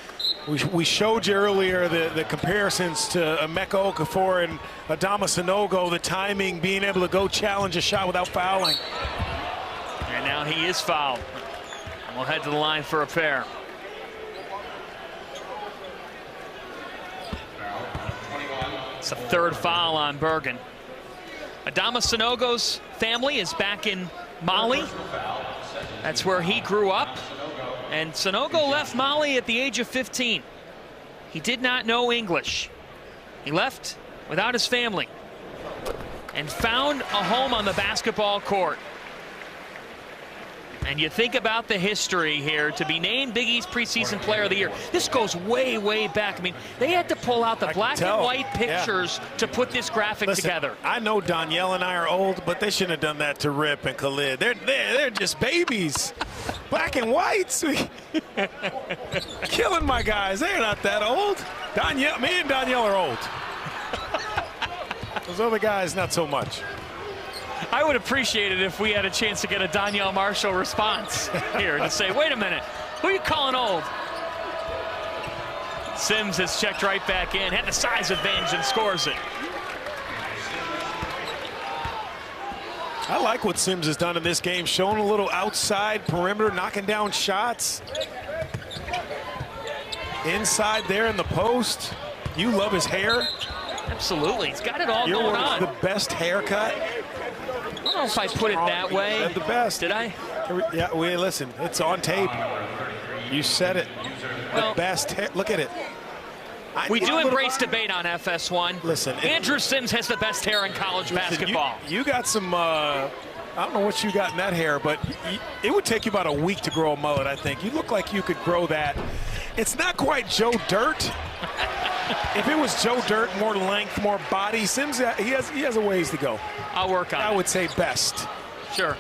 we showed you earlier the comparisons to Emeka Okafor and Adama Sanogo, the timing, being able to go challenge a shot without fouling. And now he is fouled. We'll head to the line for a pair. It's a 3rd foul on Bergen. Adama Sanogo's family is back in Mali. That's where he grew up. And Sanogo left Mali at the age of 15. He did not know English. He left without his family and found a home on the basketball court. And you think about the history here, to be named Big East preseason player of the year. This goes way, way back. I mean, they had to pull out the black and white pictures to put this graphic together. I know Danielle and I are old, but they shouldn't have done that to Rip and Khalid. They're just babies. Black and whites. Killing my guys. They're not that old. Danielle, me and Danielle are old. Those other guys, not so much. I would appreciate it if we had a chance to get a Danielle Marshall response here to say, wait a minute, who are you calling old? Sims has checked right back in, had the size advantage and scores it. I like what Sims has done in this game, showing a little outside perimeter, knocking down shots. Inside there in the post. You love his hair. Absolutely, he's got it all going on. The best haircut. I don't know if I put it that way. The best. Did I? Yeah, listen, it's on tape. You said it. Well, the best hair. Look at it. We do embrace debate on FS1. Listen, Andrew Sims has the best hair in college basketball. You got some, I don't know what you got in that hair, but it would take you about a week to grow a mullet, I think. You look like you could grow that. It's not quite Joe Dirt, If it was Joe Dirt, more length, more body, Sims, he has a ways to go. I'll work on it. I would say best. Sure.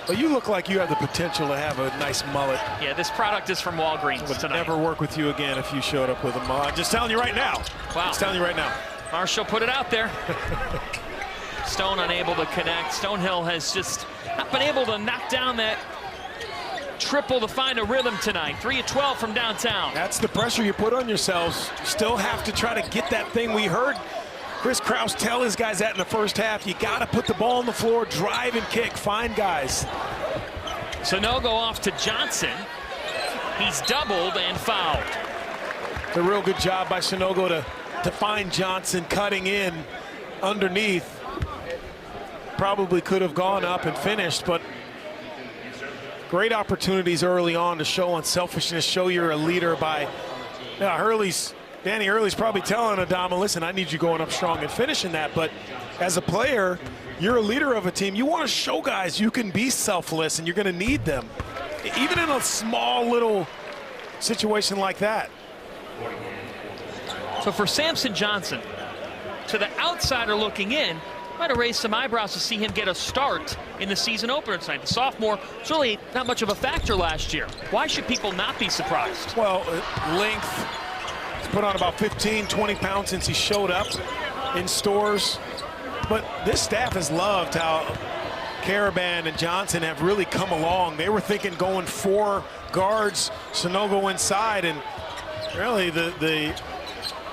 But you look like you have the potential to have a nice mullet. Yeah, this product is from Walgreens Would tonight. never work with you again if you showed up with a mullet. Just telling you right now. Wow. Just telling you right now. Marshall put it out there. Stone unable to connect. Stonehill has just not been able to knock down that triple to find a rhythm tonight. 3 of 12 from downtown. That's the pressure you put on yourselves. Still have to try to get that thing. We heard Chris Krause tell his guys that in the first half. You got to put the ball on the floor, drive and kick, find guys. Sonogo off to Johnson. He's doubled and fouled. It's a real good job by Sonogo to find Johnson cutting in underneath. Probably could have gone up and finished, but great opportunities early on to show unselfishness, show you're a leader by Danny Hurley's probably telling Adama, listen, I need you going up strong and finishing that. But as a player, you're a leader of a team. You want to show guys you can be selfless and you're going to need them, even in a small little situation like that. So for Samson Johnson, to the outsider looking in, might have raised some eyebrows to see him get a start in the season opener tonight. The sophomore was really not much of a factor last year. Why should people not be surprised? Well, length. He's put on about 15, 20 pounds since he showed up in stores. But this staff has loved how Caravan and Johnson have really come along. They were thinking going 4 guards, Sonogo inside, and really the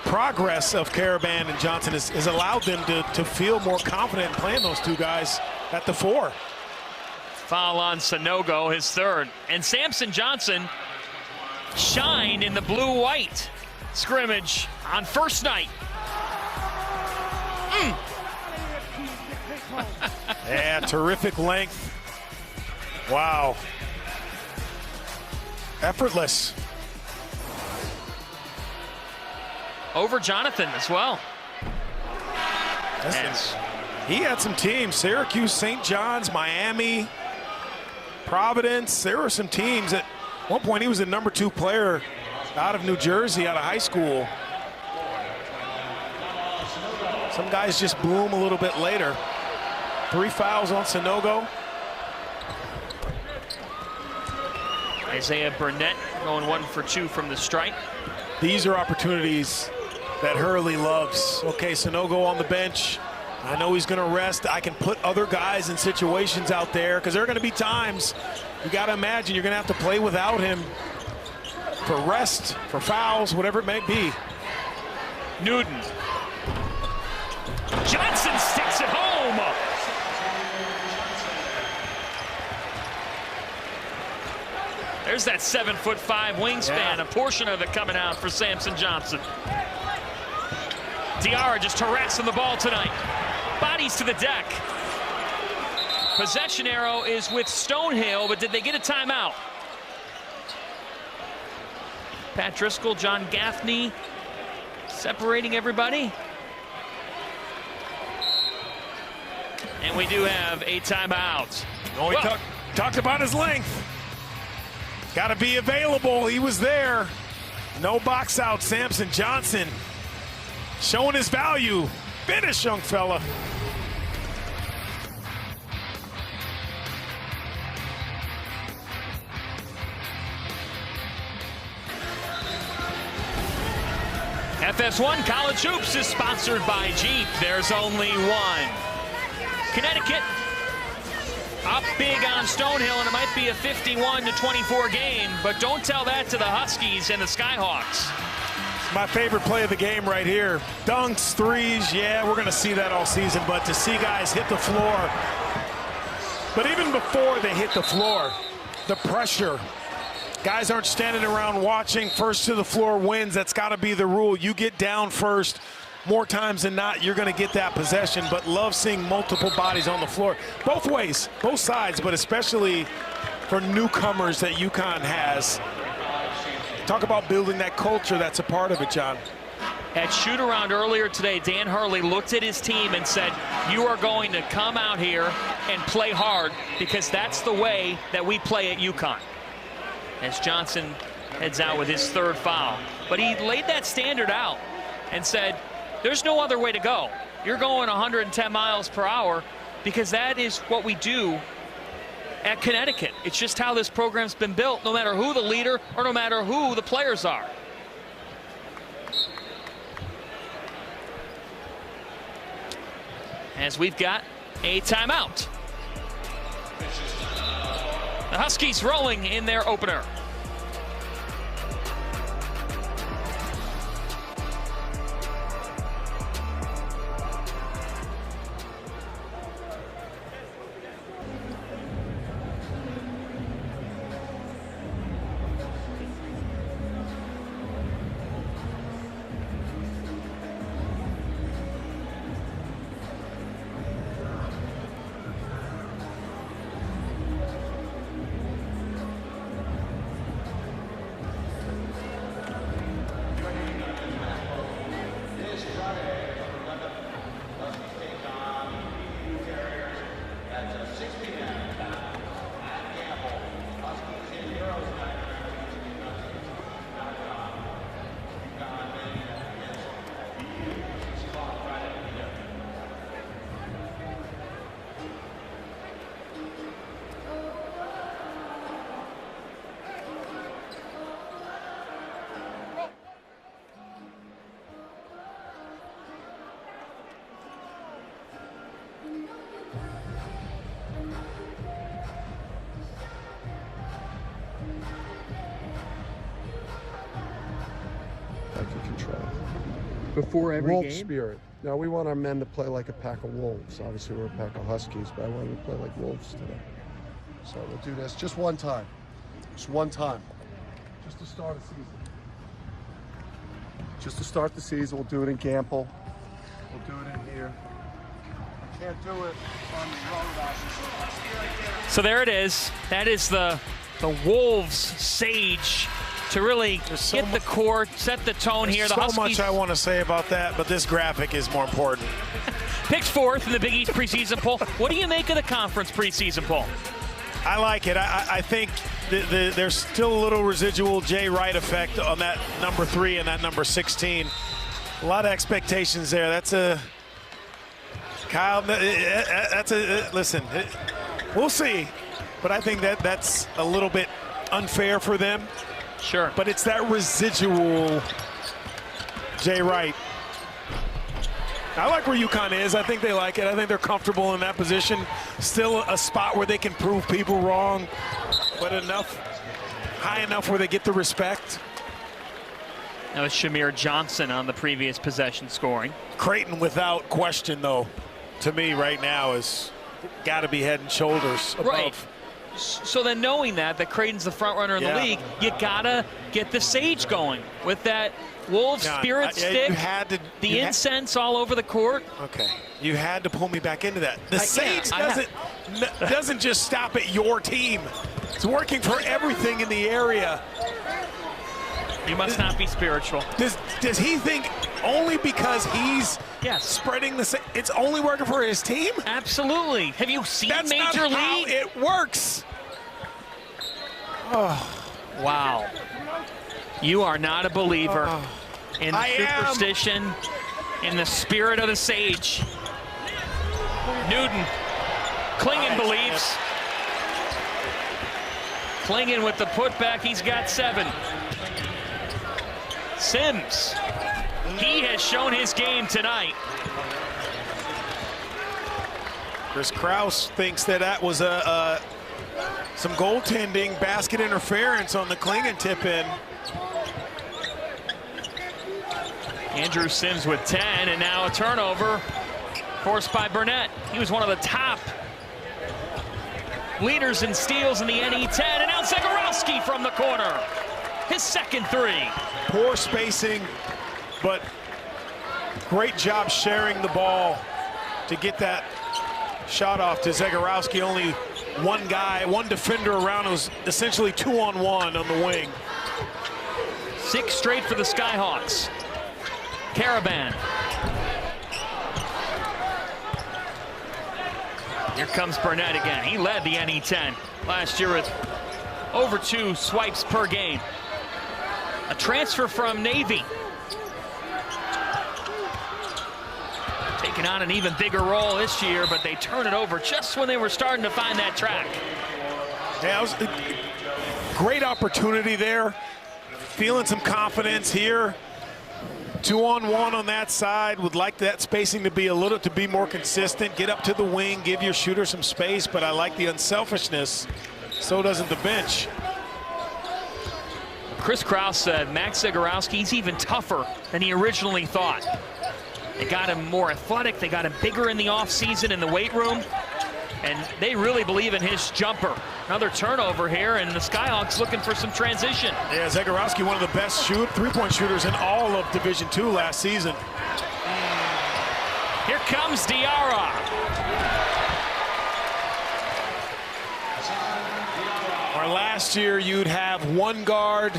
progress of Caravan and Johnson has allowed them to feel more confident in playing those two guys at the 4. Foul on Sonogo, his third. And Samson Johnson shined in the blue-white scrimmage on first night. Yeah, terrific length. Wow. Effortless. Over Jonathan as well. Yes. He had some teams, Syracuse, St. John's, Miami, Providence. There were some teams. At one point, he was the #2 player out of New Jersey, out of high school. Some guys just bloom a little bit later. 3 fouls on Sonogo. Isaiah Burnett going 1 for 2 from the stripe. These are opportunities that Hurley loves. Okay, Sonogo on the bench. I know he's going to rest. I can put other guys in situations out there because there are going to be times you got to imagine you're going to have to play without him for rest, for fouls, whatever it may be. Newton. Johnson sticks it home. There's that 7'5" wingspan, Yeah. a portion of it coming out for Samson Johnson. Diarra just harassing the ball tonight. Bodies to the deck. Possession arrow is with Stonehill, but did they get a timeout? Pat Driscoll, John Gaffney separating everybody. And we do have a timeout. Oh, he talked about his length. Got to be available. He was there. No box out. Samson Johnson showing his value. Finish, young fella. FS1 College Hoops is sponsored by Jeep. There's only one. Connecticut up big on Stonehill, and it might be a 51-24 game, but don't tell that to the Huskies and the Skyhawks. My favorite play of the game right here. Dunks, threes, yeah, we're going to see that all season, but to see guys hit the floor. But even before they hit the floor, the pressure. Guys aren't standing around watching. First to the floor wins. That's got to be the rule. You get down first. More times than not, you're going to get that possession, but love seeing multiple bodies on the floor. Both ways, both sides, but especially for newcomers that UConn has. Talk about building that culture that's a part of it, John. At shoot-around earlier today, Dan Hurley looked at his team and said, you are going to come out here and play hard because that's the way that we play at UConn. As Johnson heads out with his third foul. But he laid that standard out. and said, there's no other way to go. You're going 110 miles per hour because that is what we do at Connecticut. It's just how this program's been built, no matter who the leader or no matter who the players are. As we've got a timeout. The Huskies rolling in their opener. Before every Wolf game? spirit. Now, we want our men to play like a pack of wolves. Obviously, we're a pack of Huskies, but I want them to play like wolves today. So we'll do this just one time. Just one time. Just to start the season. Just to start the season, we'll do it in Gamble. We'll do it in here. I can't do it on the road. So there it is. That is the Wolves sage to really get the court, set the tone here. The Huskies, Huskies, much I want to say about that, but this graphic is more important. picked fourth in the Big East preseason poll. What do you make of the conference preseason poll? I like it. I think there's still a little residual Jay Wright effect on that number 3 and that number 16. A lot of expectations there. That's a Kyle. Listen. We'll see, but I think that's a little bit unfair for them. Sure. But it's that residual Jay Wright. I like where UConn is. I think they like it. I think they're comfortable in that position. Still a spot where they can prove people wrong, but high enough where they get the respect. That was Shamir Johnson on the previous possession scoring. Creighton, without question, though, to me right now is got to be head and shoulders above. Right. So then knowing that Creighton's the front runner in the league, you gotta get the sage going with that Wolves spirit stick, the incense all over the court. Okay, you had to pull me back into that. The sage doesn't just stop at your team. It's working for everything in the area. You must not be spiritual. Does he think only because he's spreading the sage, it's only working for his team? Absolutely. Have you seen That's Major not League? how it works. Oh, wow. You are not a believer in superstition, in the spirit of the sage. Newton. Klingon believes. Klingon with the putback. He's got 7. Sims. He has shown his game tonight. Chris Krause thinks that was some goaltending, basket interference on the Klingon tip-in. Andrew Sims with 10, and now a turnover forced by Burnett. He was one of the top leaders in steals in the NE10, and now Zegarowski from the corner. His second 3. Poor spacing, but great job sharing the ball to get that shot off to Zegarowski. Only one guy, one defender around. It was essentially 2-on-1 on the wing. 6 straight for the Skyhawks. Caravan. Here comes Burnett again. He led the NE10 last year with over 2 swipes per game. A transfer from Navy. taking on an even bigger role this year, but they turn it over just when they were starting to find that track. Yeah, it was a great opportunity there. Feeling some confidence here. 2-on-1 on that side. Would like that spacing to be more consistent. Get up to the wing, give your shooter some space, but I like the unselfishness. So doesn't the bench. Chris Krause said Max Zegarowski's even tougher than he originally thought. They got him more athletic. They got him bigger in the offseason in the weight room. And they really believe in his jumper. Another turnover here, and the Skyhawks looking for some transition. Yeah, Zegarowski, one of the best three-point shooters in all of Division II last season. Here comes Diarra. Or last year, you'd have one guard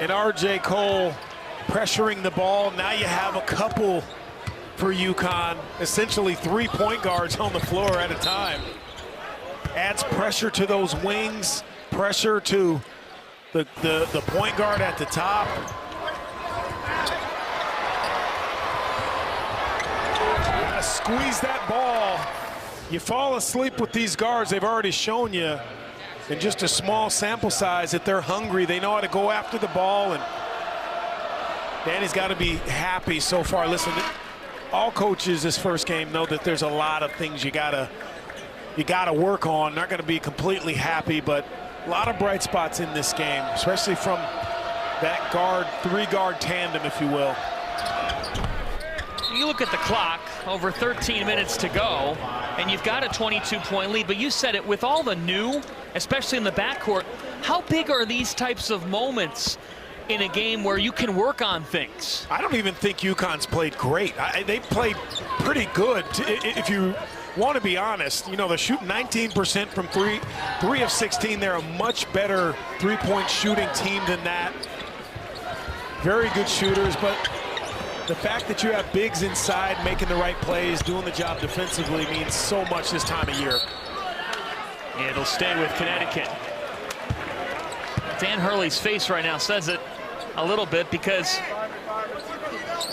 and R.J. Cole pressuring the ball. Now you have a couple for UConn, essentially 3 point guards on the floor at a time. Adds pressure to those wings, pressure to the point guard at the top. Gotta squeeze that ball. You fall asleep with these guards. They've already shown you in just a small sample size that they're hungry. They know how to go after the ball, and Danny's got to be happy so far. Listen, all coaches this first game know that there's a lot of things you gotta work on. Not going to be completely happy, but a lot of bright spots in this game, especially from that three-guard tandem, if you will. You look at the clock, over 13 minutes to go, and you've got a 22-point lead, but you said it, with all the new, especially in the backcourt, how big are these types of moments in a game where you can work on things? I don't even think UConn's played great. They played pretty good, if you want to be honest. You know, they're shooting 19% from 3 of 16. They're a much better three-point shooting team than that. Very good shooters, but the fact that you have bigs inside making the right plays, doing the job defensively, means so much this time of year. It'll stay with Connecticut. Dan Hurley's face right now says it a little bit, because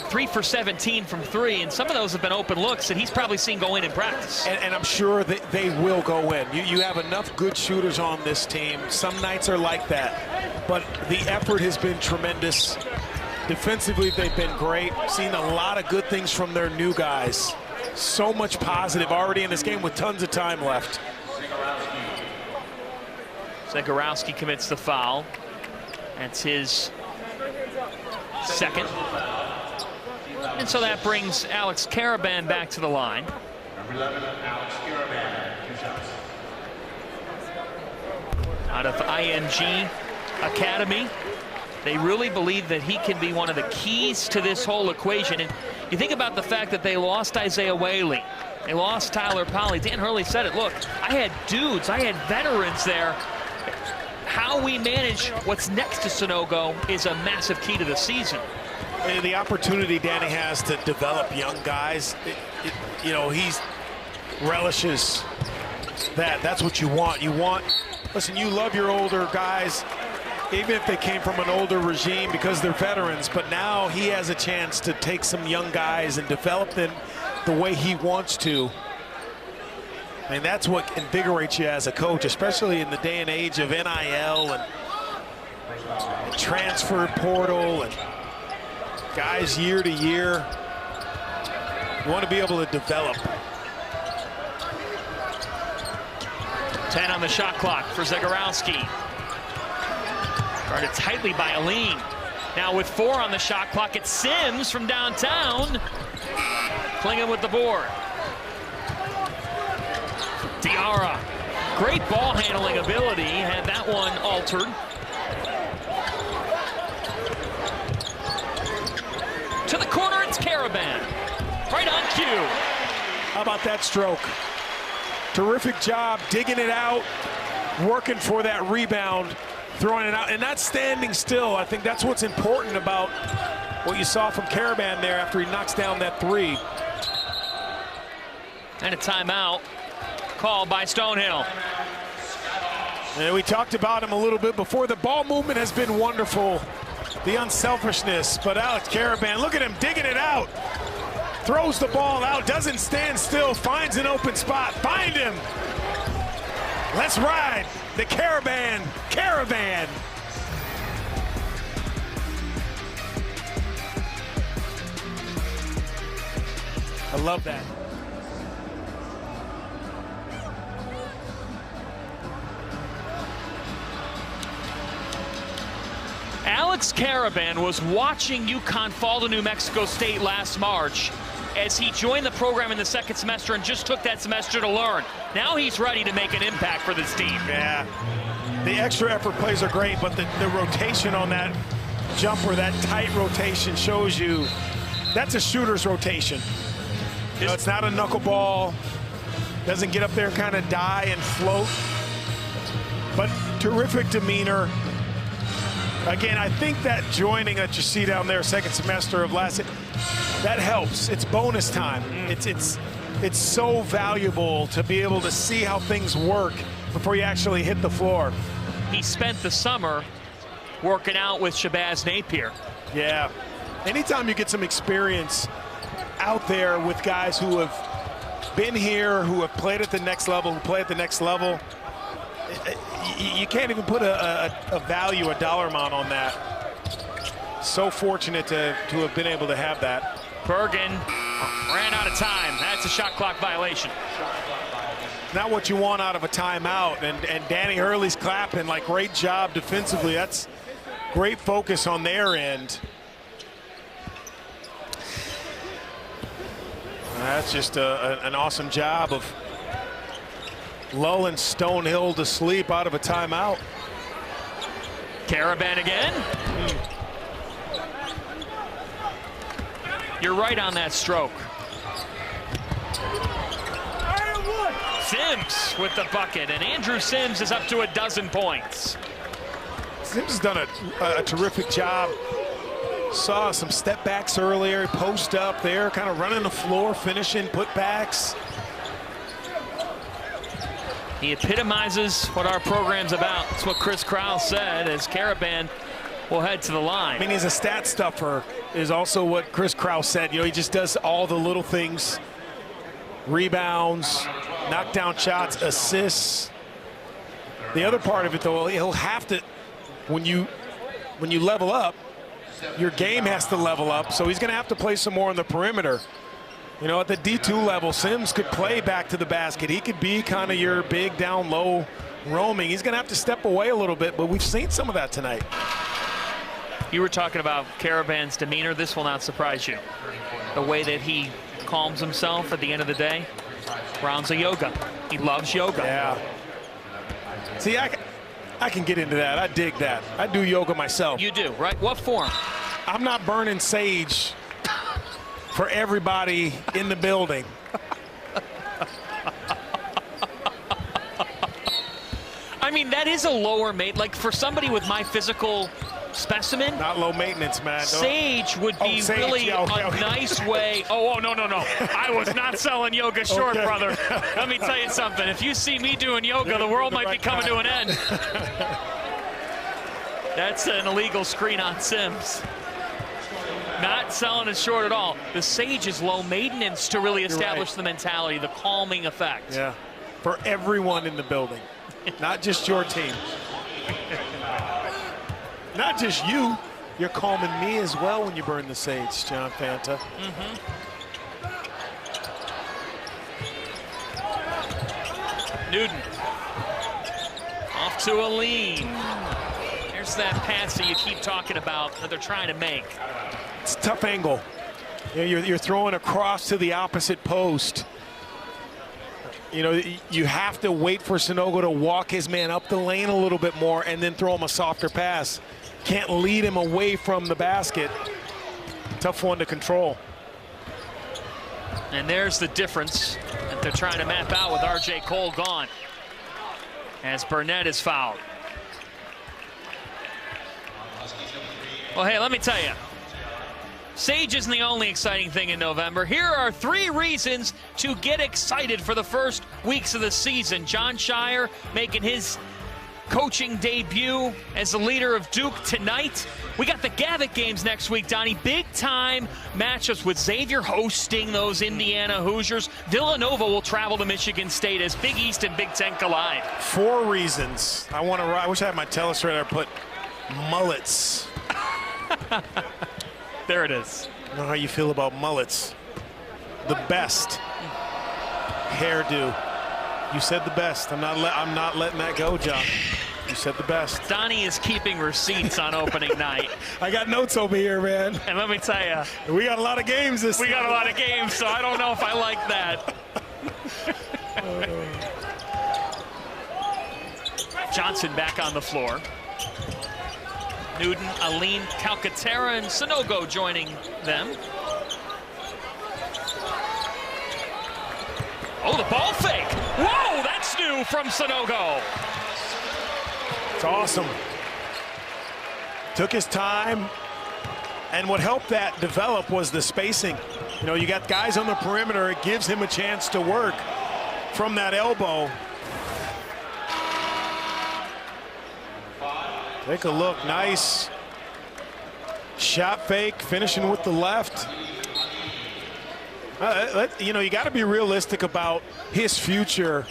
3 for 17 from 3, and some of those have been open looks that he's probably seen go in practice. And I'm sure that they will go in. You have enough good shooters on this team. Some nights are like that, but the effort has been tremendous. Defensively, they've been great. Seen a lot of good things from their new guys. So much positive already in this game with tons of time left. Zegarowski commits the foul. That's his second. And so that brings Alex Karaban back to the line. Number 11, Alex Karaban, 2 shots. Out of IMG Academy. They really believe that he can be one of the keys to this whole equation. And you think about the fact that they lost Isaiah Whaley. They lost Tyler Polley. Dan Hurley said it, look, I had dudes, I had veterans there. How we manage what's next to Sonogo is a massive key to the season. The opportunity Danny has to develop young guys, you know, he relishes that. That's what you want. Listen, you love your older guys, even if they came from an older regime, because they're veterans, but now he has a chance to take some young guys and develop them the way he wants to. I mean, that's what invigorates you as a coach, especially in the day and age of NIL and transfer portal and guys year to year. You want to be able to develop. 10 on the shot clock for Zegarowski. Guarded tightly by Aline. Now with 4 on the shot clock, it's Sims from downtown. Clinging with the board. Diarra, great ball handling ability, had that one altered. To the corner, it's Karaban. Right on cue. How about that stroke? Terrific job digging it out, working for that rebound, throwing it out, and not standing still. I think that's what's important about what you saw from Karaban there after he knocks down that 3. And a timeout called by Stonehill. And we talked about him a little bit before. The ball movement has been wonderful, the unselfishness, but Alex Karaban, look at him digging it out. throws the ball out, doesn't stand still, finds an open spot. Find him. Let's ride the Caravan. I love that. Alex Caravan was watching UConn fall to New Mexico State last March as he joined the program in the second semester and just took that semester to learn. Now he's ready to make an impact for this team. Yeah, the extra effort plays are great, but the rotation on that jumper, that tight rotation, shows you that's a shooter's rotation. You know, it's not a knuckleball. Doesn't get up there and kind of die and float. But terrific demeanor. Again, I think that joining that you see down there second semester of last, that helps. It's bonus time. It's so valuable to be able to see how things work before you actually hit the floor. He spent the summer working out with Shabazz Napier. Yeah. Anytime you get some experience out there with guys who have been here, who have played at the next level, who play at the next level, you can't even put a value, a dollar amount on that. So fortunate to have been able to have that. Bergen ran out of time. That's a shot clock violation. Not what you want out of a timeout. And Danny Hurley's clapping, like, great job defensively. That's great focus on their end. That's just an awesome job of lulling Stonehill to sleep out of a timeout. Caravan again. You're right on that stroke. Sims with the bucket, and Andrew Sims is up to a dozen points. Sims has done a terrific job. Saw some step backs earlier, post up there, kind of running the floor, finishing putbacks. He epitomizes what our program's about. That's what Chris Krause said, as Caravan will head to the line. I mean, he's a stat stuffer, is also what Chris Krause said. You know, he just does all the little things. Rebounds, knockdown shots, assists. The other part of it, though, he'll have to, when you level up, your game has to level up, so he's going to have to play some more on the perimeter. You know, at the D2 level, Sims could play back to the basket. He could be kind of your big down low roaming. He's going to have to step away a little bit, but we've seen some of that tonight. You were talking about Caravan's demeanor. This will not surprise you. The way that he calms himself at the end of the day. Rounds of yoga. He loves yoga. Yeah. See, I can get into that. I dig that. I do yoga myself. You do, right? What form? I'm not burning sage for everybody in the building. I mean, that is a lower mate. Like, for somebody with my physical specimen, not low maintenance, man. Sage would be really a nice way. Oh, no. I was not selling yoga short, okay, brother. Let me tell you something. If you see me doing yoga, the world might be coming to an end. That's an illegal screen on Sims. Not selling it short at all. The Sage is low maintenance to really establish the mentality, the calming effect. Yeah, for everyone in the building, not just your team. Not just you. You're calming me as well when you burn the sage, John Fanta. Newton. Off to a lean. There's that pass that you keep talking about that they're trying to make. It's a tough angle. You know, you're throwing across to the opposite post. You know, you have to wait for Sanogo to walk his man up the lane a little bit more and then throw him a softer pass. Can't lead him away from the basket. Tough one to control. And there's the difference that they're trying to map out with R.J. Cole gone, as Burnett is fouled. Well, hey, let me tell you, Sage isn't the only exciting thing in November. Here are 3 reasons to get excited for the first weeks of the season. John Shire making his coaching debut as the leader of Duke tonight. We got the Gavitt games next week, Donnie. Big-time matchups with Xavier hosting those Indiana Hoosiers. Villanova will travel to Michigan State as Big East and Big Ten collide. 4 reasons. I wish I had my telestrator put mullets. There it is. I know how you feel about mullets. The best hairdo. You said the best. I'm not letting that go, John. You said the best. Donnie is keeping receipts on opening night. I got notes over here, man. And let me tell you, we got a lot of games this We got a lot of games, so I don't know if I like that. Johnson back on the floor. Newton, Aline, Calcaterra, and Sonogo joining them. Oh, the ball fake. Whoa, that's new from Sonogo. It's awesome. Took his time. And what helped that develop was the spacing. You know, you got guys on the perimeter. It gives him a chance to work from that elbow. Take a look. Nice shot fake, finishing with the left. You know, you got to be realistic about his future.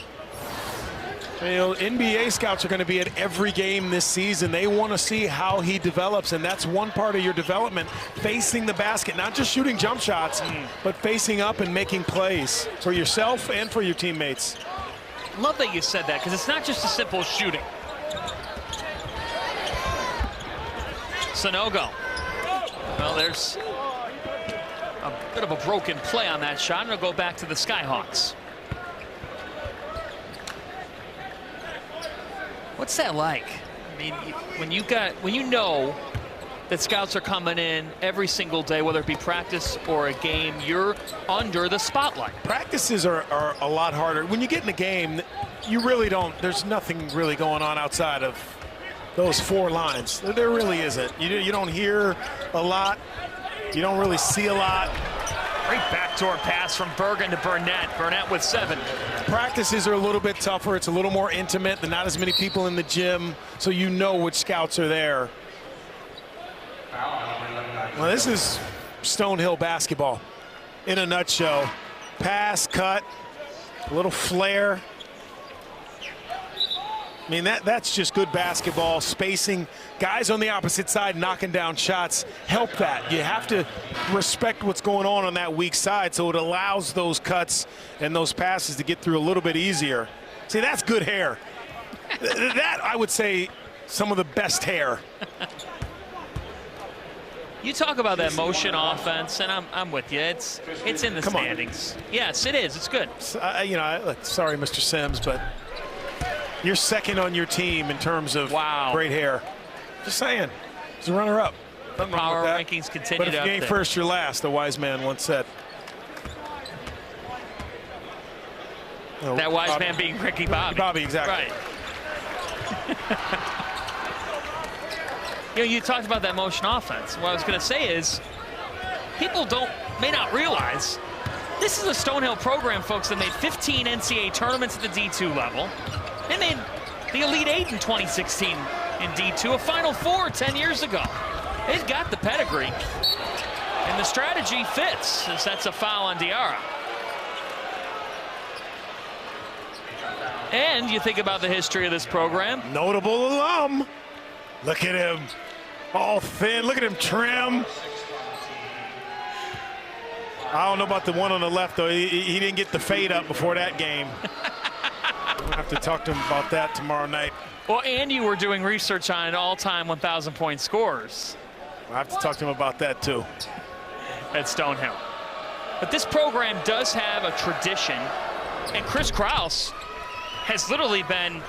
You know, NBA scouts are going to be at every game this season. They want to see how he develops, and that's one part of your development, facing the basket, not just shooting jump shots, but facing up and making plays for yourself and for your teammates. Love that you said that, because it's not just a simple shooting. Sonogo. Well, there's a bit of a broken play on that shot, and it'll go back to the Skyhawks. What's that like? I mean, when you know that scouts are coming in every single day, whether it be practice or a game, you're under the spotlight. Practices are a lot harder. When you get in a game, you really don't, there's nothing really going on outside of those 4 lines. There really isn't. You don't hear a lot. You don't really see a lot. Great backdoor pass from Bergen to Burnett. Burnett with 7. Practices are a little bit tougher. It's a little more intimate. There's not as many people in the gym, so you know which scouts are there. Well, this is Stonehill basketball in a nutshell. Pass, cut, a little flare. I mean, that's just good basketball, spacing. Guys on the opposite side knocking down shots help that. You have to respect what's going on that weak side, so it allows those cuts and those passes to get through a little bit easier. See, that's good hair. That, I would say, some of the best hair. You talk about that motion offense, and I'm with you. It's in the standings. Yes, it is. It's good. You know, sorry, Mr. Sims, but you're second on your team in terms of great hair. Just saying. He's a runner-up. Power rankings continue. But if you ain't first, you're last, a wise man once said. That wise man being Ricky Bobby. Bobby, exactly. Right. You know, you talked about that motion offense. What I was going to say is, people may not realize, this is a Stonehill program, folks, that made 15 NCAA tournaments at the D2 level. They made the Elite 8 in 2016 in D2, a Final Four 10 years ago. They've got the pedigree, and the strategy fits, as that's a foul on Diarra. And you think about the history of this program. Notable alum. Look at him, all thin. Look at him trim. I don't know about the one on the left, though. He didn't get the fade up before that game. We'll have to talk to him about that tomorrow night. Well, and you were doing research on all-time 1,000-point scorers. I'll have to talk to him about that, too. At Stonehill. But this program does have a tradition, and Chris Krause has literally been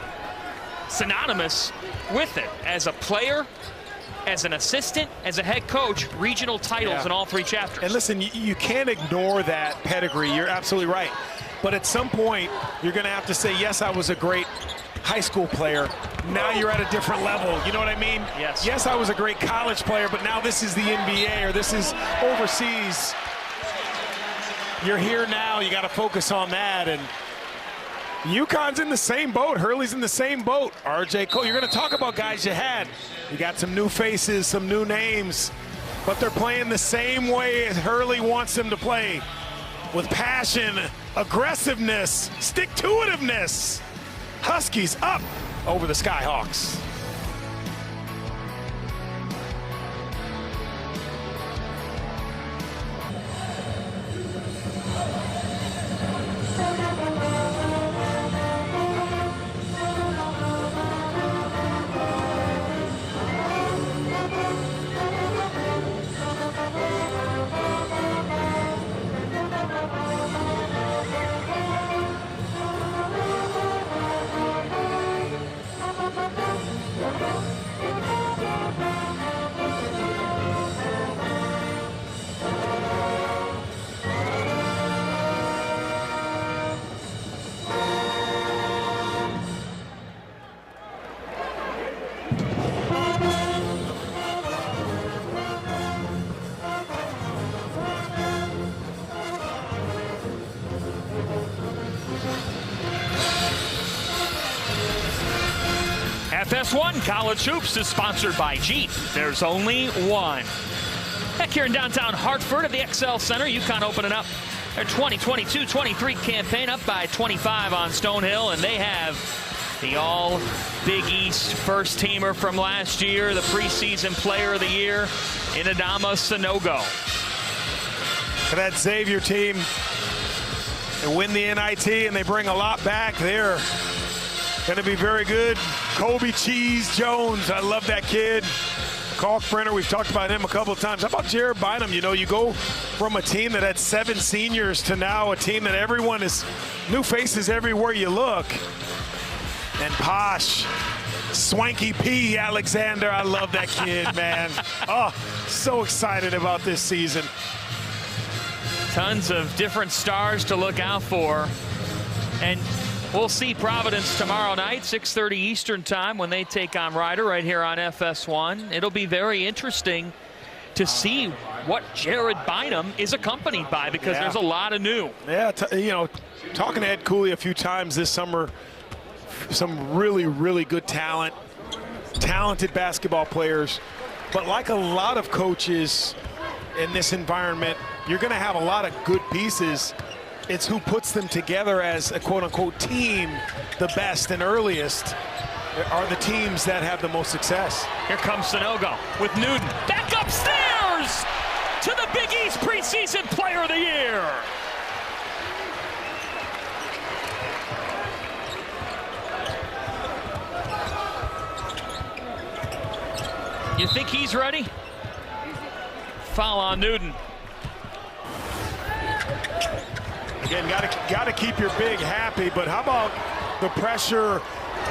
synonymous with it. As a player, as an assistant, as a head coach, regional titles in all 3 chapters. And listen, you can't ignore that pedigree. You're absolutely right. But at some point, you're going to have to say, yes, I was a great high school player. Now you're at a different level. You know what I mean? Yes. Yes, I was a great college player, but now this is the NBA or this is overseas. You're here now. You got to focus on that. And UConn's in the same boat. Hurley's in the same boat. RJ Cole, you're going to talk about guys you had. You got some new faces, some new names, but they're playing the same way as Hurley wants them to play, with passion, aggressiveness, stick-to-itiveness. Huskies up over the Skyhawks. FS1 College Hoops is sponsored by Jeep. There's only one. Back here in downtown Hartford at the XL Center, UConn opening up their 2022-23 campaign, up by 25 on Stonehill, and they have the All-Big East first-teamer from last year, the preseason player of the year, Adama Sanogo. For that Xavier team, they win the NIT and they bring a lot back. They're going to be very good. Kobe Cheese Jones, I love that kid. Kalkbrenner, we've talked about him a couple of times. How about Jared Bynum? You know, you go from a team that had 7 seniors to now a team that everyone is new faces everywhere you look. And Posh, Swanky P. Alexander, I love that kid, man. Oh, so excited about this season. Tons of different stars to look out for. And we'll see Providence tomorrow night, 6:30 Eastern time, when they take on Rider right here on FS1. It'll be very interesting to see what Jared Bynum is accompanied by, because there's a lot of new. Yeah, you know, talking to Ed Cooley a few times this summer, some really, really good talent, talented basketball players. But like a lot of coaches in this environment, you're going to have a lot of good pieces. It's who puts them together as a quote-unquote team the best and earliest are the teams that have the most success. Here comes Sanogo with Newton. Back upstairs to the Big East preseason player of the year. You think he's ready? Foul on Newton. Again, got to keep your big happy, but how about the pressure,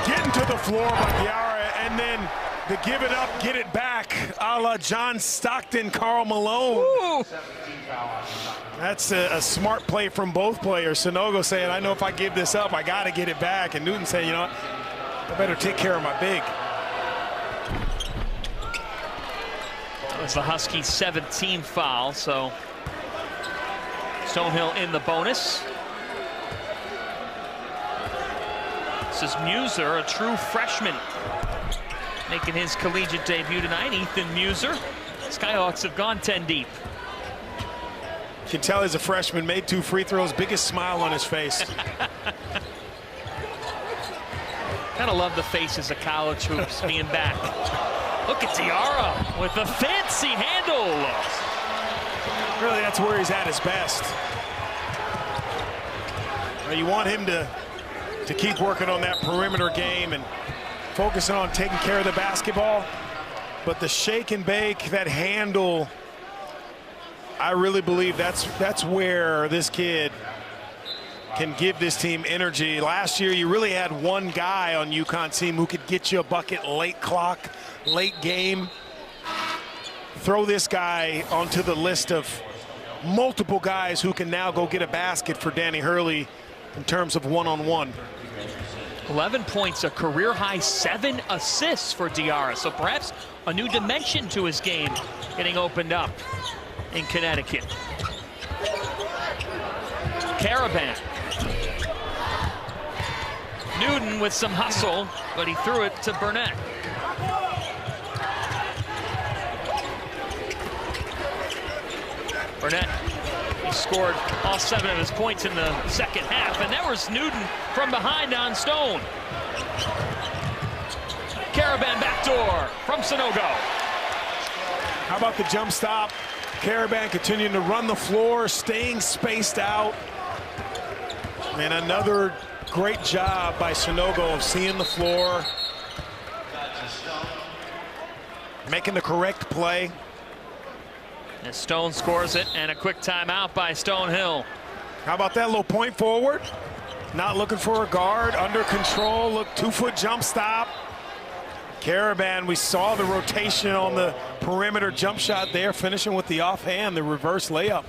getting to the floor by Diarra, and then the give it up, get it back, a la John Stockton, Karl Malone. Ooh. That's a smart play from both players. Sanogo saying, I know if I give this up, I got to get it back. And Newton saying, you know what, I better take care of my big. That was the Huskies' 17th foul, so Stonehill in the bonus. This is Muser, a true freshman, making his collegiate debut tonight. Ethan Muser. Skyhawks have gone 10 deep. You can tell he's a freshman, made 2 free throws, biggest smile on his face. Gotta love the faces of college hoops being back. Look at Diarra with a fancy handle. Really, that's where he's at his best. You want him to keep working on that perimeter game and focusing on taking care of the basketball. But the shake and bake, that handle, I really believe that's where this kid can give this team energy. Last year, you really had one guy on UConn team who could get you a bucket late clock, late game. Throw this guy onto the list of multiple guys who can now go get a basket for Danny Hurley in terms of one-on-one. 11 points, a career-high 7 assists for Diarra. So perhaps a new dimension to his game getting opened up in Connecticut. Caravan. Newton with some hustle, but he threw it to Burnett. Burnett, he scored all 7 of his points in the second half, and there was Newton from behind on Stone. Caravan backdoor from Sonogo. How about the jump stop? Caravan continuing to run the floor, staying spaced out. And another great job by Sonogo of seeing the floor, making the correct play. And Stone scores it, and a quick timeout by Stonehill. How about that little point forward? Not looking for a guard, under control, look, 2-foot jump stop. Caravan, we saw the rotation on the perimeter jump shot there, finishing with the offhand, the reverse layup.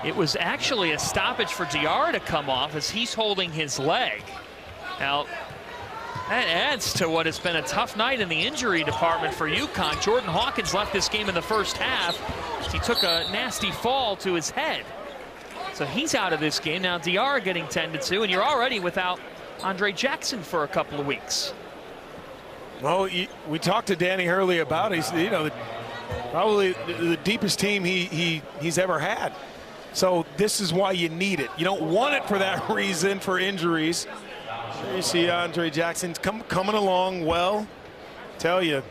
It was actually a stoppage for DR to come off as he's holding his leg. Now, that adds to what has been a tough night in the injury department for UConn. Jordan Hawkins left this game in the first half. He took a nasty fall to his head. So he's out of this game. Now DR getting tended to, and you're already without Andre Jackson for a couple of weeks. Well, we talked to Danny Hurley about it. He's, probably the deepest team he's ever had. So this is why you need it. You don't want it for that reason, for injuries. You see Andre Jackson's coming along well. Tell you,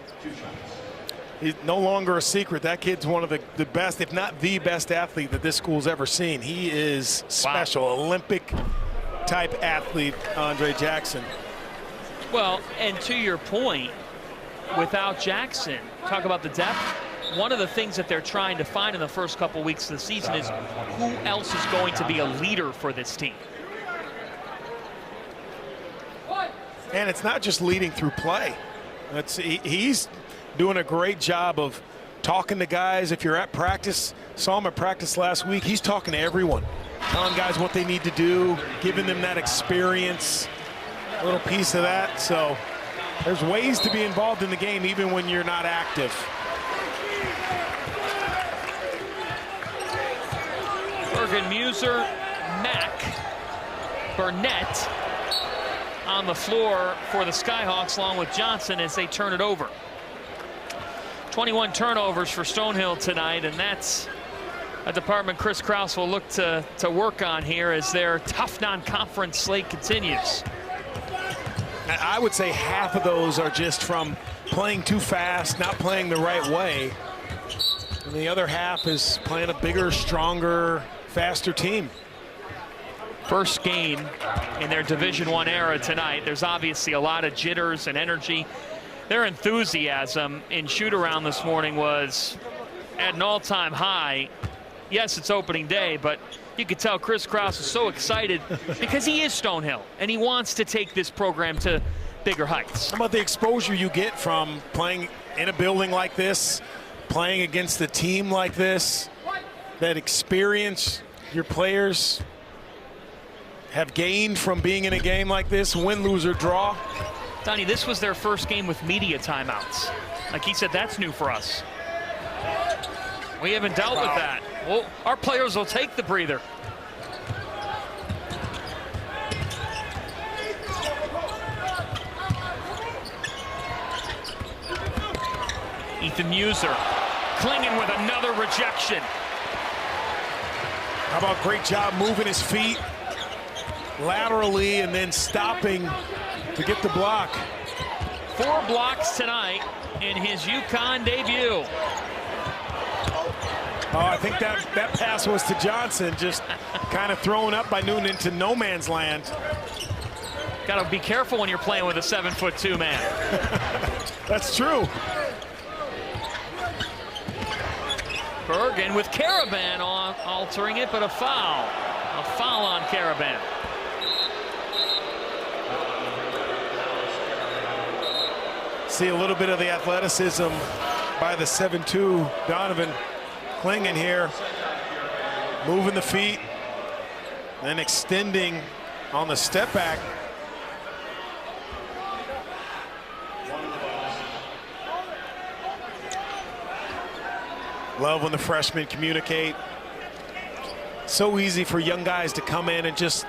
he's no longer a secret. That kid's one of the best, if not the best athlete that this school's ever seen. He is special, Olympic type athlete, Andre Jackson. Well, and to your point, without Jackson, talk about the depth. One of the things that they're trying to find in the first couple weeks of the season is who else is going to be a leader for this team. And it's not just leading through play. He's doing a great job of talking to guys. If you're at practice, saw him at practice last week, he's talking to everyone, telling guys what they need to do, giving them that experience, a little piece of that. So there's ways to be involved in the game even when you're not active. Bergen, Muser, Mack, Burnett on the floor for the Skyhawks along with Johnson as they turn it over. 21 turnovers for Stonehill tonight, and that's a department Chris Krause will look to work on here as their tough non-conference slate continues. I would say half of those are just from playing too fast, not playing the right way. And the other half is playing a bigger, stronger, faster team. First game in their Division I era tonight. There's obviously a lot of jitters and energy. Their enthusiasm in shoot-around this morning was at an all-time high. Yes, it's opening day, but you could tell Chris Krause is so excited because he is Stonehill, and he wants to take this program to bigger heights. How about the exposure you get from playing in a building like this, playing against a team like this, that experience your players have gained from being in a game like this, win, lose, or draw? Donnie, this was their first game with media timeouts. Like he said, that's new for us. We haven't dealt with that. Well, our players will take the breather. Ethan Muser clinging with another rejection. How about great job moving his feet laterally and then stopping to get the block. 4 blocks tonight in his UConn debut. Oh, I think that pass was to Johnson, just kind of thrown up by Newton into no man's land. Got to be careful when you're playing with a 7'2" man. That's true. Bergen with Caravan on altering it, but a foul. A foul on Caravan. See a little bit of the athleticism by the 7'2" Donovan clinging here, moving the feet, then extending on the step back. Love when the freshmen communicate. So easy for young guys to come in and just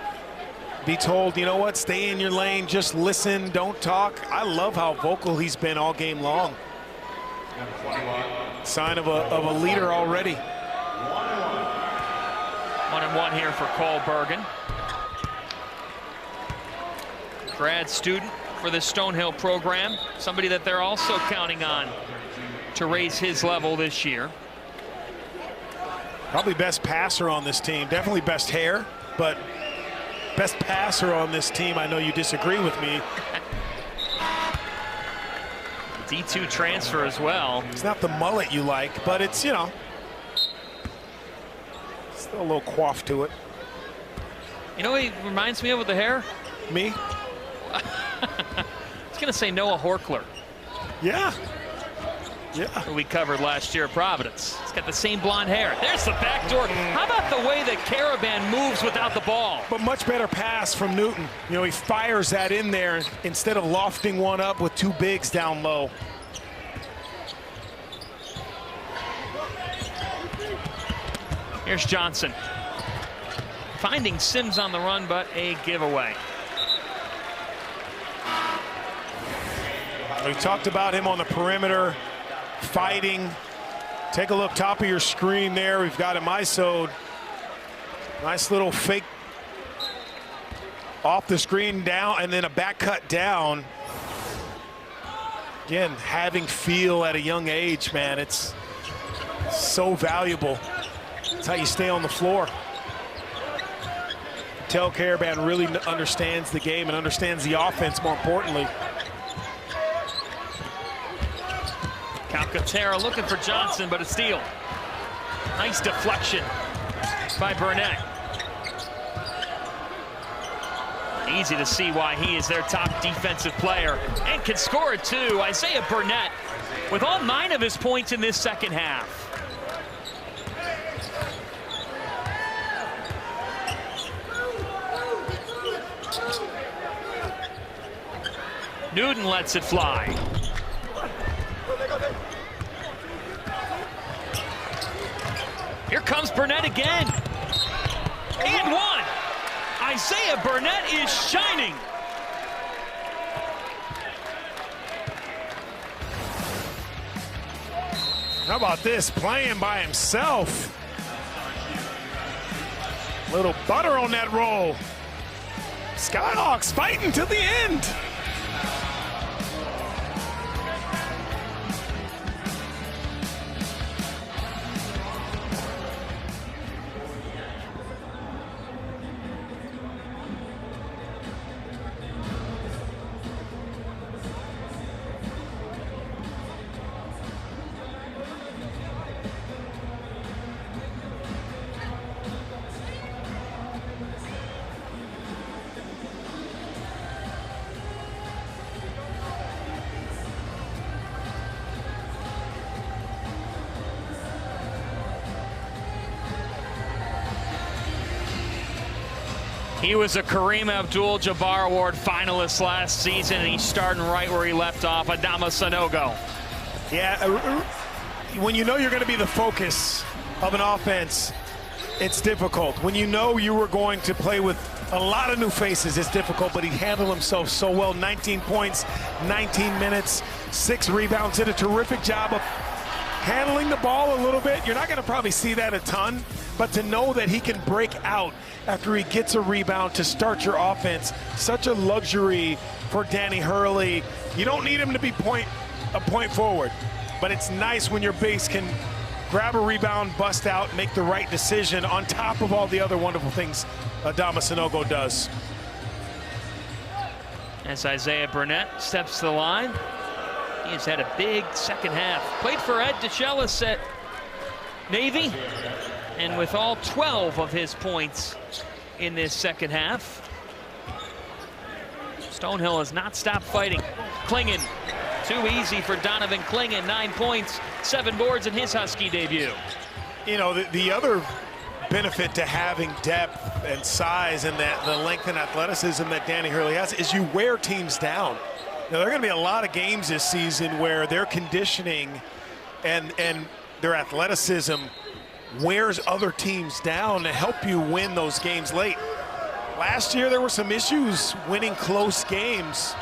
be told, you know what, stay in your lane, just listen, don't talk. I love how vocal he's been all game long. Sign of a leader already. 1-1 here for Cole Bergen. Grad student for the Stonehill program. Somebody that they're also counting on to raise his level this year. Probably best passer on this team. Definitely best hair, but best passer on this team. I know you disagree with me. D2 transfer as well. It's not the mullet you like, but it's, you know, still a little quaff to it. You know what he reminds me of with the hair? Me? I was going to say Noah Horkler. Yeah. Yeah. Who we covered last year at Providence. He's got the same blonde hair. There's the backdoor. How about the way that Caravan moves without the ball? But much better pass from Newton. You know, he fires that in there instead of lofting one up with two bigs down low. Here's Johnson. Finding Sims on the run, but a giveaway. We talked about him on the perimeter, fighting. Take a look, top of your screen there. We've got him ISO'd. Nice little fake off the screen down, and then a back cut down. Again, having feel at a young age, man, it's so valuable. That's how you stay on the floor. Tell Caravan really understands the game and understands the offense, more importantly. Calcaterra looking for Johnson, but a steal. Nice deflection by Burnett. Easy to see why he is their top defensive player and can score it too. Isaiah Burnett with all 9 of his points in this second half. Newton lets it fly. Here comes Burnett again. And one. Isaiah Burnett is shining. How about this, playing by himself? Little butter on that roll. Skyhawks fighting to the end. He was a Kareem Abdul-Jabbar Award finalist last season, and he's starting right where he left off. Adama Sanogo. Yeah, when you know you're going to be the focus of an offense, it's difficult. When you know you were going to play with a lot of new faces, it's difficult, but he handled himself so well. 19 points, 19 minutes, 6 rebounds, did a terrific job of handling the ball a little bit. You're not going to probably see that a ton, but to know that he can break out after he gets a rebound to start your offense, such a luxury for Danny Hurley. You don't need him to be a point forward, but it's nice when your base can grab a rebound, bust out, make the right decision on top of all the other wonderful things Adama Sanogo does. As Isaiah Burnett steps to the line, he has had a big second half. Played for Ed DeChellis at Navy, and with all 12 of his points in this second half, Stonehill has not stopped fighting. Klingon, too easy for Donovan Klingon. 9 points, 7 boards in his Husky debut. You know, the other benefit to having depth and size and that the length and athleticism that Danny Hurley has is you wear teams down. Now, there are going to be a lot of games this season where their conditioning and their athleticism wears other teams down to help you win those games late. Last year there were some issues winning close games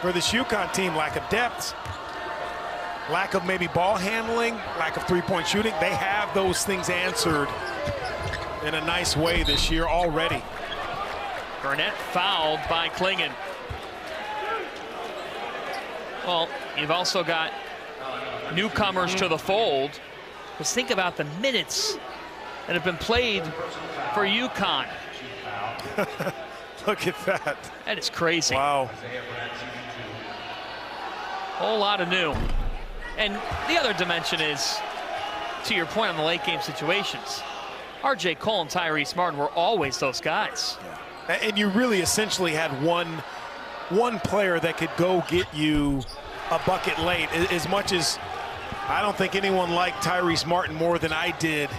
for this UConn team. Lack of depth, lack of maybe ball handling, lack of three-point shooting. They have those things answered in a nice way this year already. Burnett fouled by Klingon. Well, you've also got newcomers to the fold. Because think about the minutes that have been played for UConn. Look at that. That is crazy. Wow. Whole lot of new. And the other dimension is, to your point on the late game situations, R.J. Cole and Tyrese Martin were always those guys. Yeah. And you really essentially had one player that could go get you a bucket late. As much as I don't think anyone liked Tyrese Martin more than I did.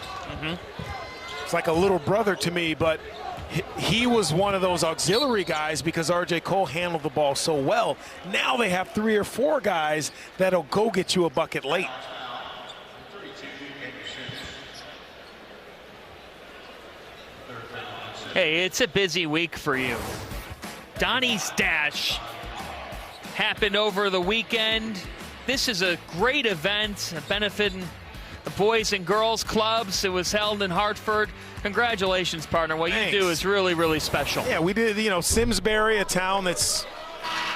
It's like a little brother to me, but he was one of those auxiliary guys because R.J. Cole handled the ball so well. Now they have 3 or 4 guys that'll go get you a bucket late. Hey, it's a busy week for you. Donnie's Dash happened over the weekend. This is a great event benefiting the Boys and Girls Clubs. It was held in Hartford. Congratulations, partner. What Thanks. you do is really, really special. Yeah, we did, Simsbury, a town that's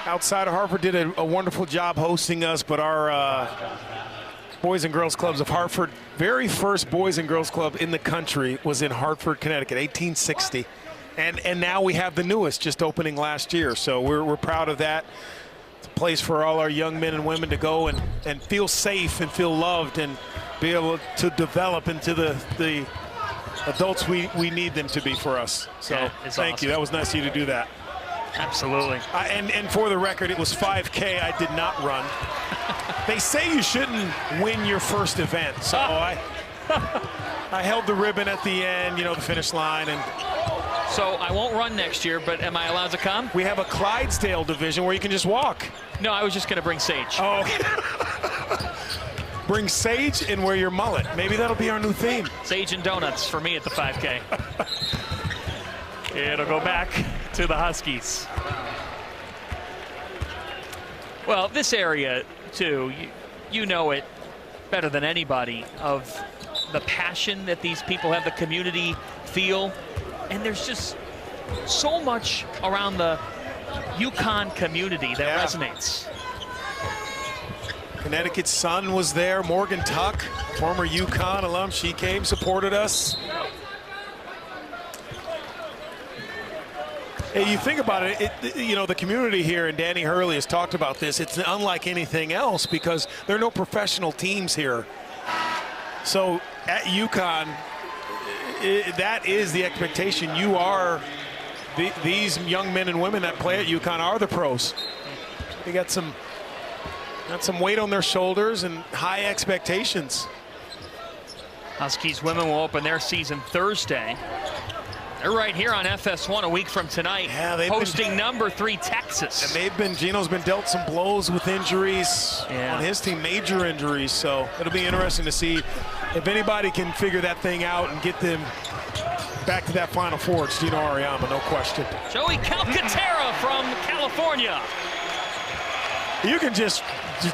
outside of Hartford, did a wonderful job hosting us, but our Boys and Girls Clubs of Hartford, very first Boys and Girls Club in the country was in Hartford, Connecticut, 1860. And now we have the newest just opening last year. So we're proud of that. It's a place for all our young men and women to go and feel safe and feel loved and be able to develop into the adults we need them to be for us. So thank you. That was nice of you to do that. Absolutely. And for the record, it was 5K. I did not run. They say you shouldn't win your first event, so I held the ribbon at the end, the finish line. And so I won't run next year, but am I allowed to come? we have a Clydesdale division where you can just walk. No, I was just going to bring Sage. Oh, bring Sage and wear your mullet. Maybe that'll be our new theme. Sage and donuts for me at the 5K. It'll go back to the Huskies. Well, this area, too, you know it better than anybody, of the passion that these people have, the community feel. And there's just so much around the UConn community that resonates. Connecticut Sun was there. Morgan Tuck, former UConn alum, she came, supported us. Hey, you think about it, the community here, and Danny Hurley has talked about this, it's unlike anything else because there are no professional teams here. So at UConn, that is the expectation. You are, these young men and women that play at UConn are the pros. They got some weight on their shoulders and high expectations. Huskies women will open their season Thursday. They're right here on FS1 a week from tonight, hosting number 3 Texas. And Gino's been dealt some blows with injuries on his team, major injuries. So it'll be interesting to see if anybody can figure that thing out and get them back to that Final Four. It's Gino Auriemma, no question. Joey Calcaterra from California. You can just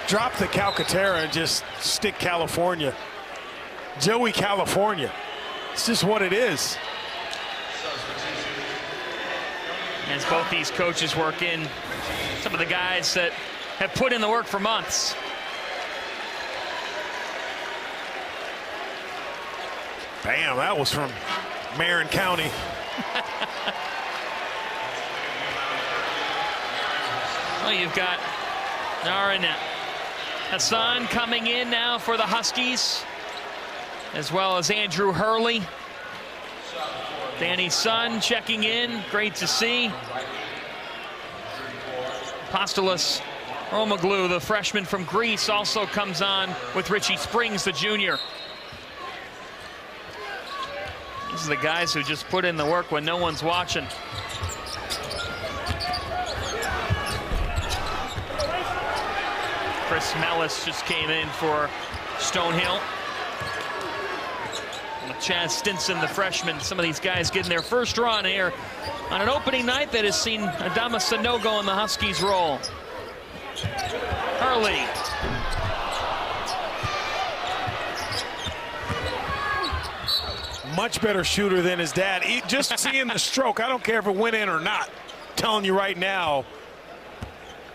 drop the Calcaterra and just stick California. Joey California. It's just what it is. As both these coaches work in some of the guys that have put in the work for months. Bam, that was from Marin County. Well, you've got Nara Hassan coming in now for the Huskies, as well as Andrew Hurley. Danny's son checking in, great to see. Apostolos Romaglou, the freshman from Greece, also comes on with Richie Springs, the junior. These are the guys who just put in the work when no one's watching. Chris Mellis just came in for Stonehill. Chaz Stinson, the freshman. Some of these guys getting their first run here on an opening night that has seen Adama Sanogo in the Huskies roll. Hurley. Much better shooter than his dad. Just seeing the stroke, I don't care if it went in or not. I'm telling you right now,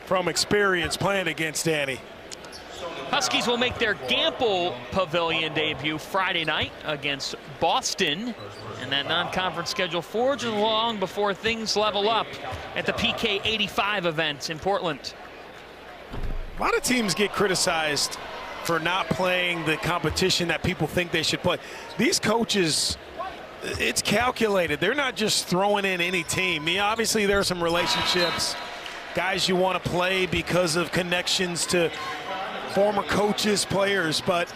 from experience playing against Danny. Huskies will make their Gamble Pavilion debut Friday night against Boston. And that non-conference schedule forges along before things level up at the PK 85 event in Portland. A lot of teams get criticized for not playing the competition that people think they should play. These coaches, it's calculated. They're not just throwing in any team. Obviously, there are some relationships, guys you want to play because of connections to former coaches, players, but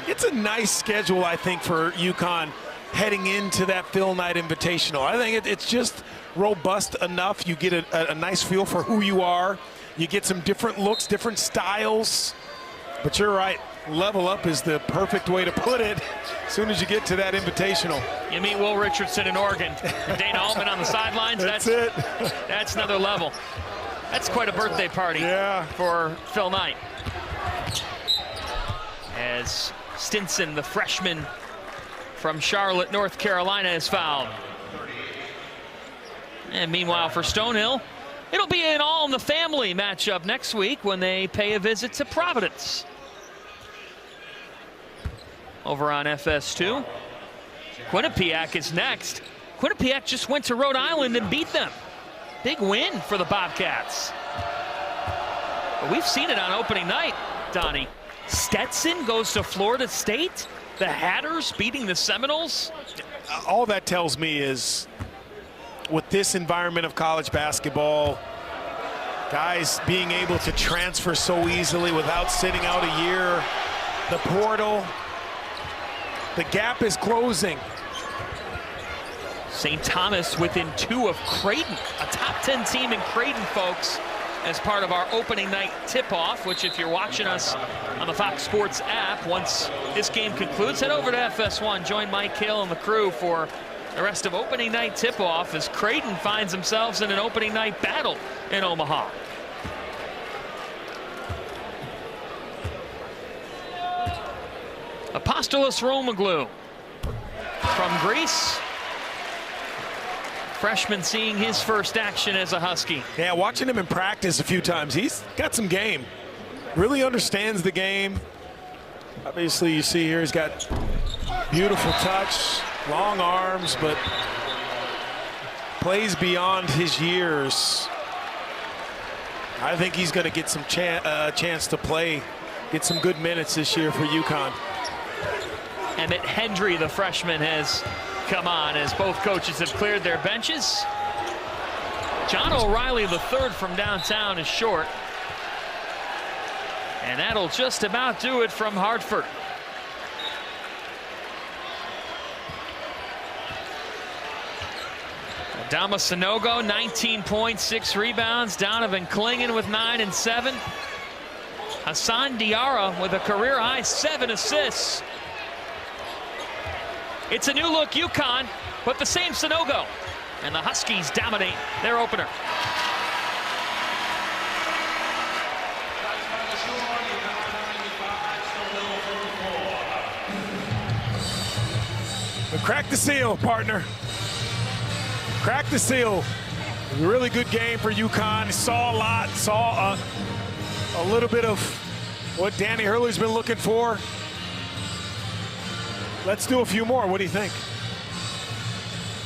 it's a nice schedule, I think, for UConn heading into that Phil Knight Invitational. I think it's just robust enough. You get a nice feel for who you are. You get some different looks, different styles. But you're right, level up is the perfect way to put it as soon as you get to that Invitational. You meet Will Richardson in Oregon, Dana Altman on the sidelines. That's it. That's another level. That's quite a birthday party for Phil Knight. As Stinson, the freshman from Charlotte, North Carolina, is fouled. And meanwhile for Stonehill, it'll be an all-in-the-family matchup next week when they pay a visit to Providence. Over on FS2, Quinnipiac is next. Quinnipiac just went to Rhode Island and beat them. Big win for the Bobcats. But we've seen it on opening night, Donnie. Stetson goes to Florida State. The Hatters beating the Seminoles. All that tells me is, with this environment of college basketball, guys being able to transfer so easily without sitting out a year, the portal, the gap is closing. St. Thomas within 2 of Creighton, a top 10 team in Creighton, folks, as part of our opening night tip-off, which if you're watching us on the Fox Sports app, once this game concludes, head over to FS1. Join Mike Hill and the crew for the rest of opening night tip-off as Creighton finds themselves in an opening night battle in Omaha. Apostolos Romaglou from Greece. Freshman seeing his first action as a Husky. Yeah, watching him in practice a few times, he's got some game. Really understands the game. Obviously, you see here he's got beautiful touch, long arms, but plays beyond his years. I think he's going to get some chance to play, get some good minutes this year for UConn. Emmett Hendry, the freshman, has come on as both coaches have cleared their benches. John O'Reilly, the third from downtown, is short. And that'll just about do it from Hartford. Adama Sanogo, 19 points, 6 rebounds. Donovan Clingan with 9 and 7. Hassan Diarra with a career-high 7 assists. It's a new look UConn, but the same Sanogo. And the Huskies dominate their opener. But crack the seal, partner. Crack the seal. A really good game for UConn. Saw a lot, saw a little bit of what Danny Hurley's been looking for. Let's do a few more. What do you think?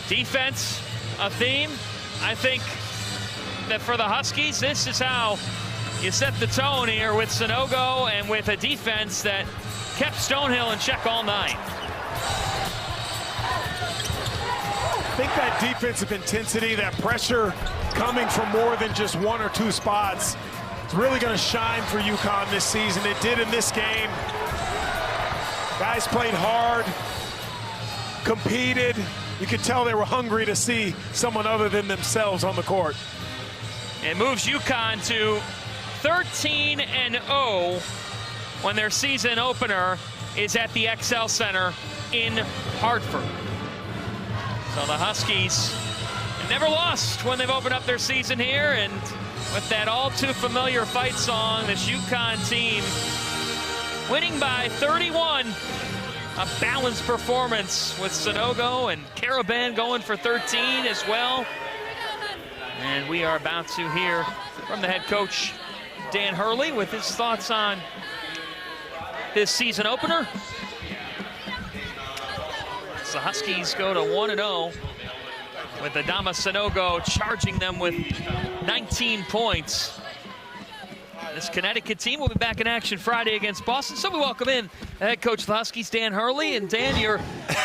Defense, a theme. I think that for the Huskies, this is how you set the tone here with Sanogo and with a defense that kept Stonehill in check all night. I think that defensive intensity, that pressure coming from more than just 1 or 2 spots, it's really going to shine for UConn this season. It did in this game. Guys played hard, competed. You could tell they were hungry to see someone other than themselves on the court. It moves UConn to 13-0 when their season opener is at the XL Center in Hartford. So the Huskies have never lost when they've opened up their season here, and with that all too familiar fight song, this UConn team winning by 31. A balanced performance with Sanogo and Caravan going for 13 as well. And we are about to hear from the head coach, Dan Hurley, with his thoughts on this season opener. So the Huskies go to 1-0 with Adama Sanogo charging them with 19 points. This Connecticut team will be back in action Friday against Boston. So we welcome in the head coach of the Huskies, Dan Hurley. And Dan, your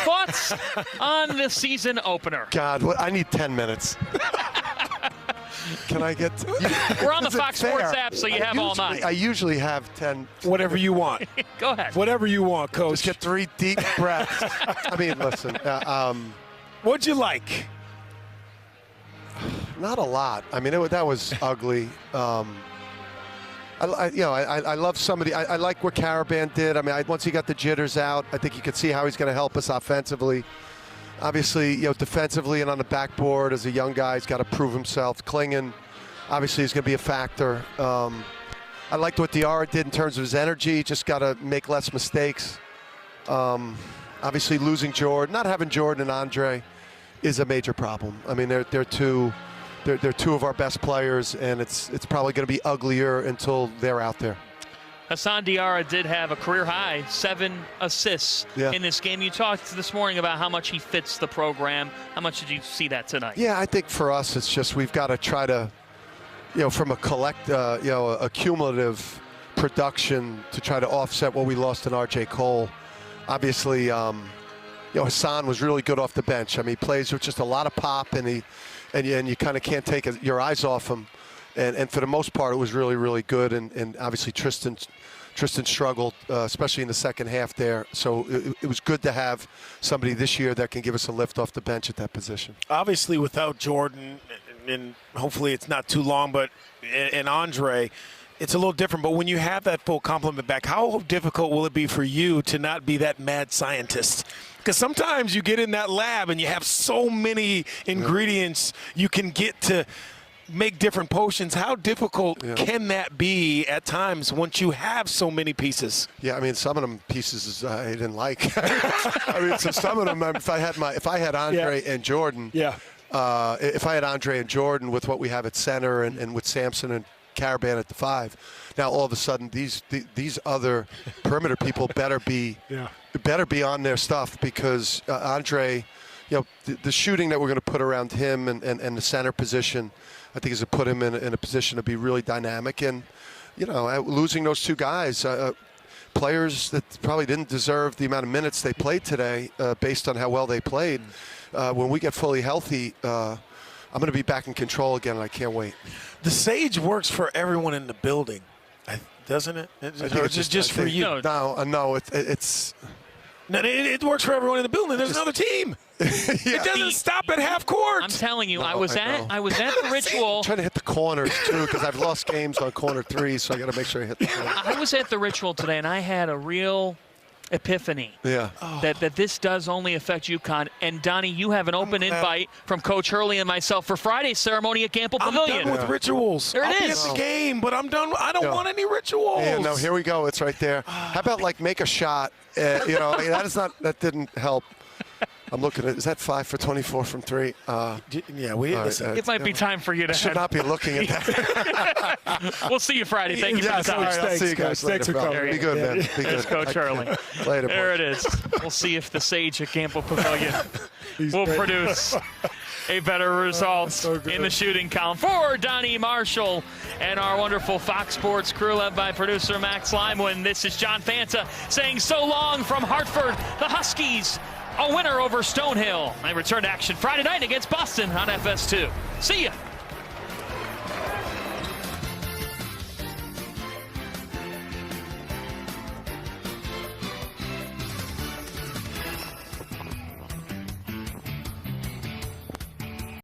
thoughts on the season opener? God, I need 10 minutes. Can I get? We're on the Fox Sports app, so you have all night. I usually have 10. Whatever you want. Go ahead. Whatever you want, Coach. Just get 3 deep breaths. I mean, listen. What'd you like? Not a lot. I mean, that was ugly. I love somebody. I like what Caravan did. I mean, once he got the jitters out, I think you could see how he's going to help us offensively. Obviously, defensively and on the backboard as a young guy, he's got to prove himself. Klingon, obviously, is going to be a factor. I liked what Diarra did in terms of his energy. Just got to make less mistakes. Obviously, losing Jordan, not having Jordan and Andre, is a major problem. I mean, they're two of our best players, and it's probably going to be uglier until they're out there. Hassan Diarra did have a career high 7 assists in this game. You talked this morning about how much he fits the program. How much did you see that tonight? Yeah, I think for us, it's just we've got to try to, from a cumulative production to try to offset what we lost in R.J. Cole. Obviously, Hassan was really good off the bench. I mean, he plays with just a lot of pop, and you kind of can't take your eyes off him. And for the most part, it was really, really good. And obviously, Tristan struggled, especially in the second half there. So it was good to have somebody this year that can give us a lift off the bench at that position. Obviously, without Jordan, and hopefully it's not too long, but and Andre, it's a little different. But when you have that full complement back, how difficult will it be for you to not be that mad scientist? Because sometimes you get in that lab and you have so many ingredients you can get to make different potions. How difficult can that be at times once you have so many pieces? Yeah, I mean, some of them pieces I didn't like. I mean, so some of them, if I had Andre and Jordan, if I had Andre and Jordan with what we have at center and with Sampson and Caravan at the 5, now all of a sudden these other perimeter people better be on their stuff, because Andre, the shooting that we're going to put around him and the center position, I think is to put him in a position to be really dynamic. And losing those 2 guys, players that probably didn't deserve the amount of minutes they played today, based on how well they played. When we get fully healthy, I'm going to be back in control again, and I can't wait. The Sage works for everyone in the building, doesn't it? It's just for you. No, it's. No, it works for everyone in the building. There's another team. It doesn't stop at half court. I'm telling you, I was at the ritual. I'm trying to hit the corners too, because I've lost games on corner 3, so I got to make sure I hit the corner. I was at the ritual today, and I had a real epiphany that this does only affect UConn. And Donnie, you have an open invite from Coach Hurley and myself for Friday's ceremony at Gamble Pavilion. I'm done with rituals. There it I'll is. be at the game, but I'm done. I don't want any rituals. Yeah, no, here we go. It's right there. How about make a shot? That didn't help. I'm looking at, is that 5 for 24 from 3? It might be time for you to should not be looking at that. We'll see you Friday. Thank you for the time. I'll see you guys later. Thanks for coming. Be good, man. Be There's good. Coach Hurley. Later, There boys. it is. We'll see if the Sage at Gamble Pavilion will produce a better result in the shooting column. For Donnie Marshall and our wonderful Fox Sports crew led by producer Max Limewin, this is John Fanta saying so long from Hartford. The Huskies, a winner over Stonehill. They return to action Friday night against Boston on FS2. See ya.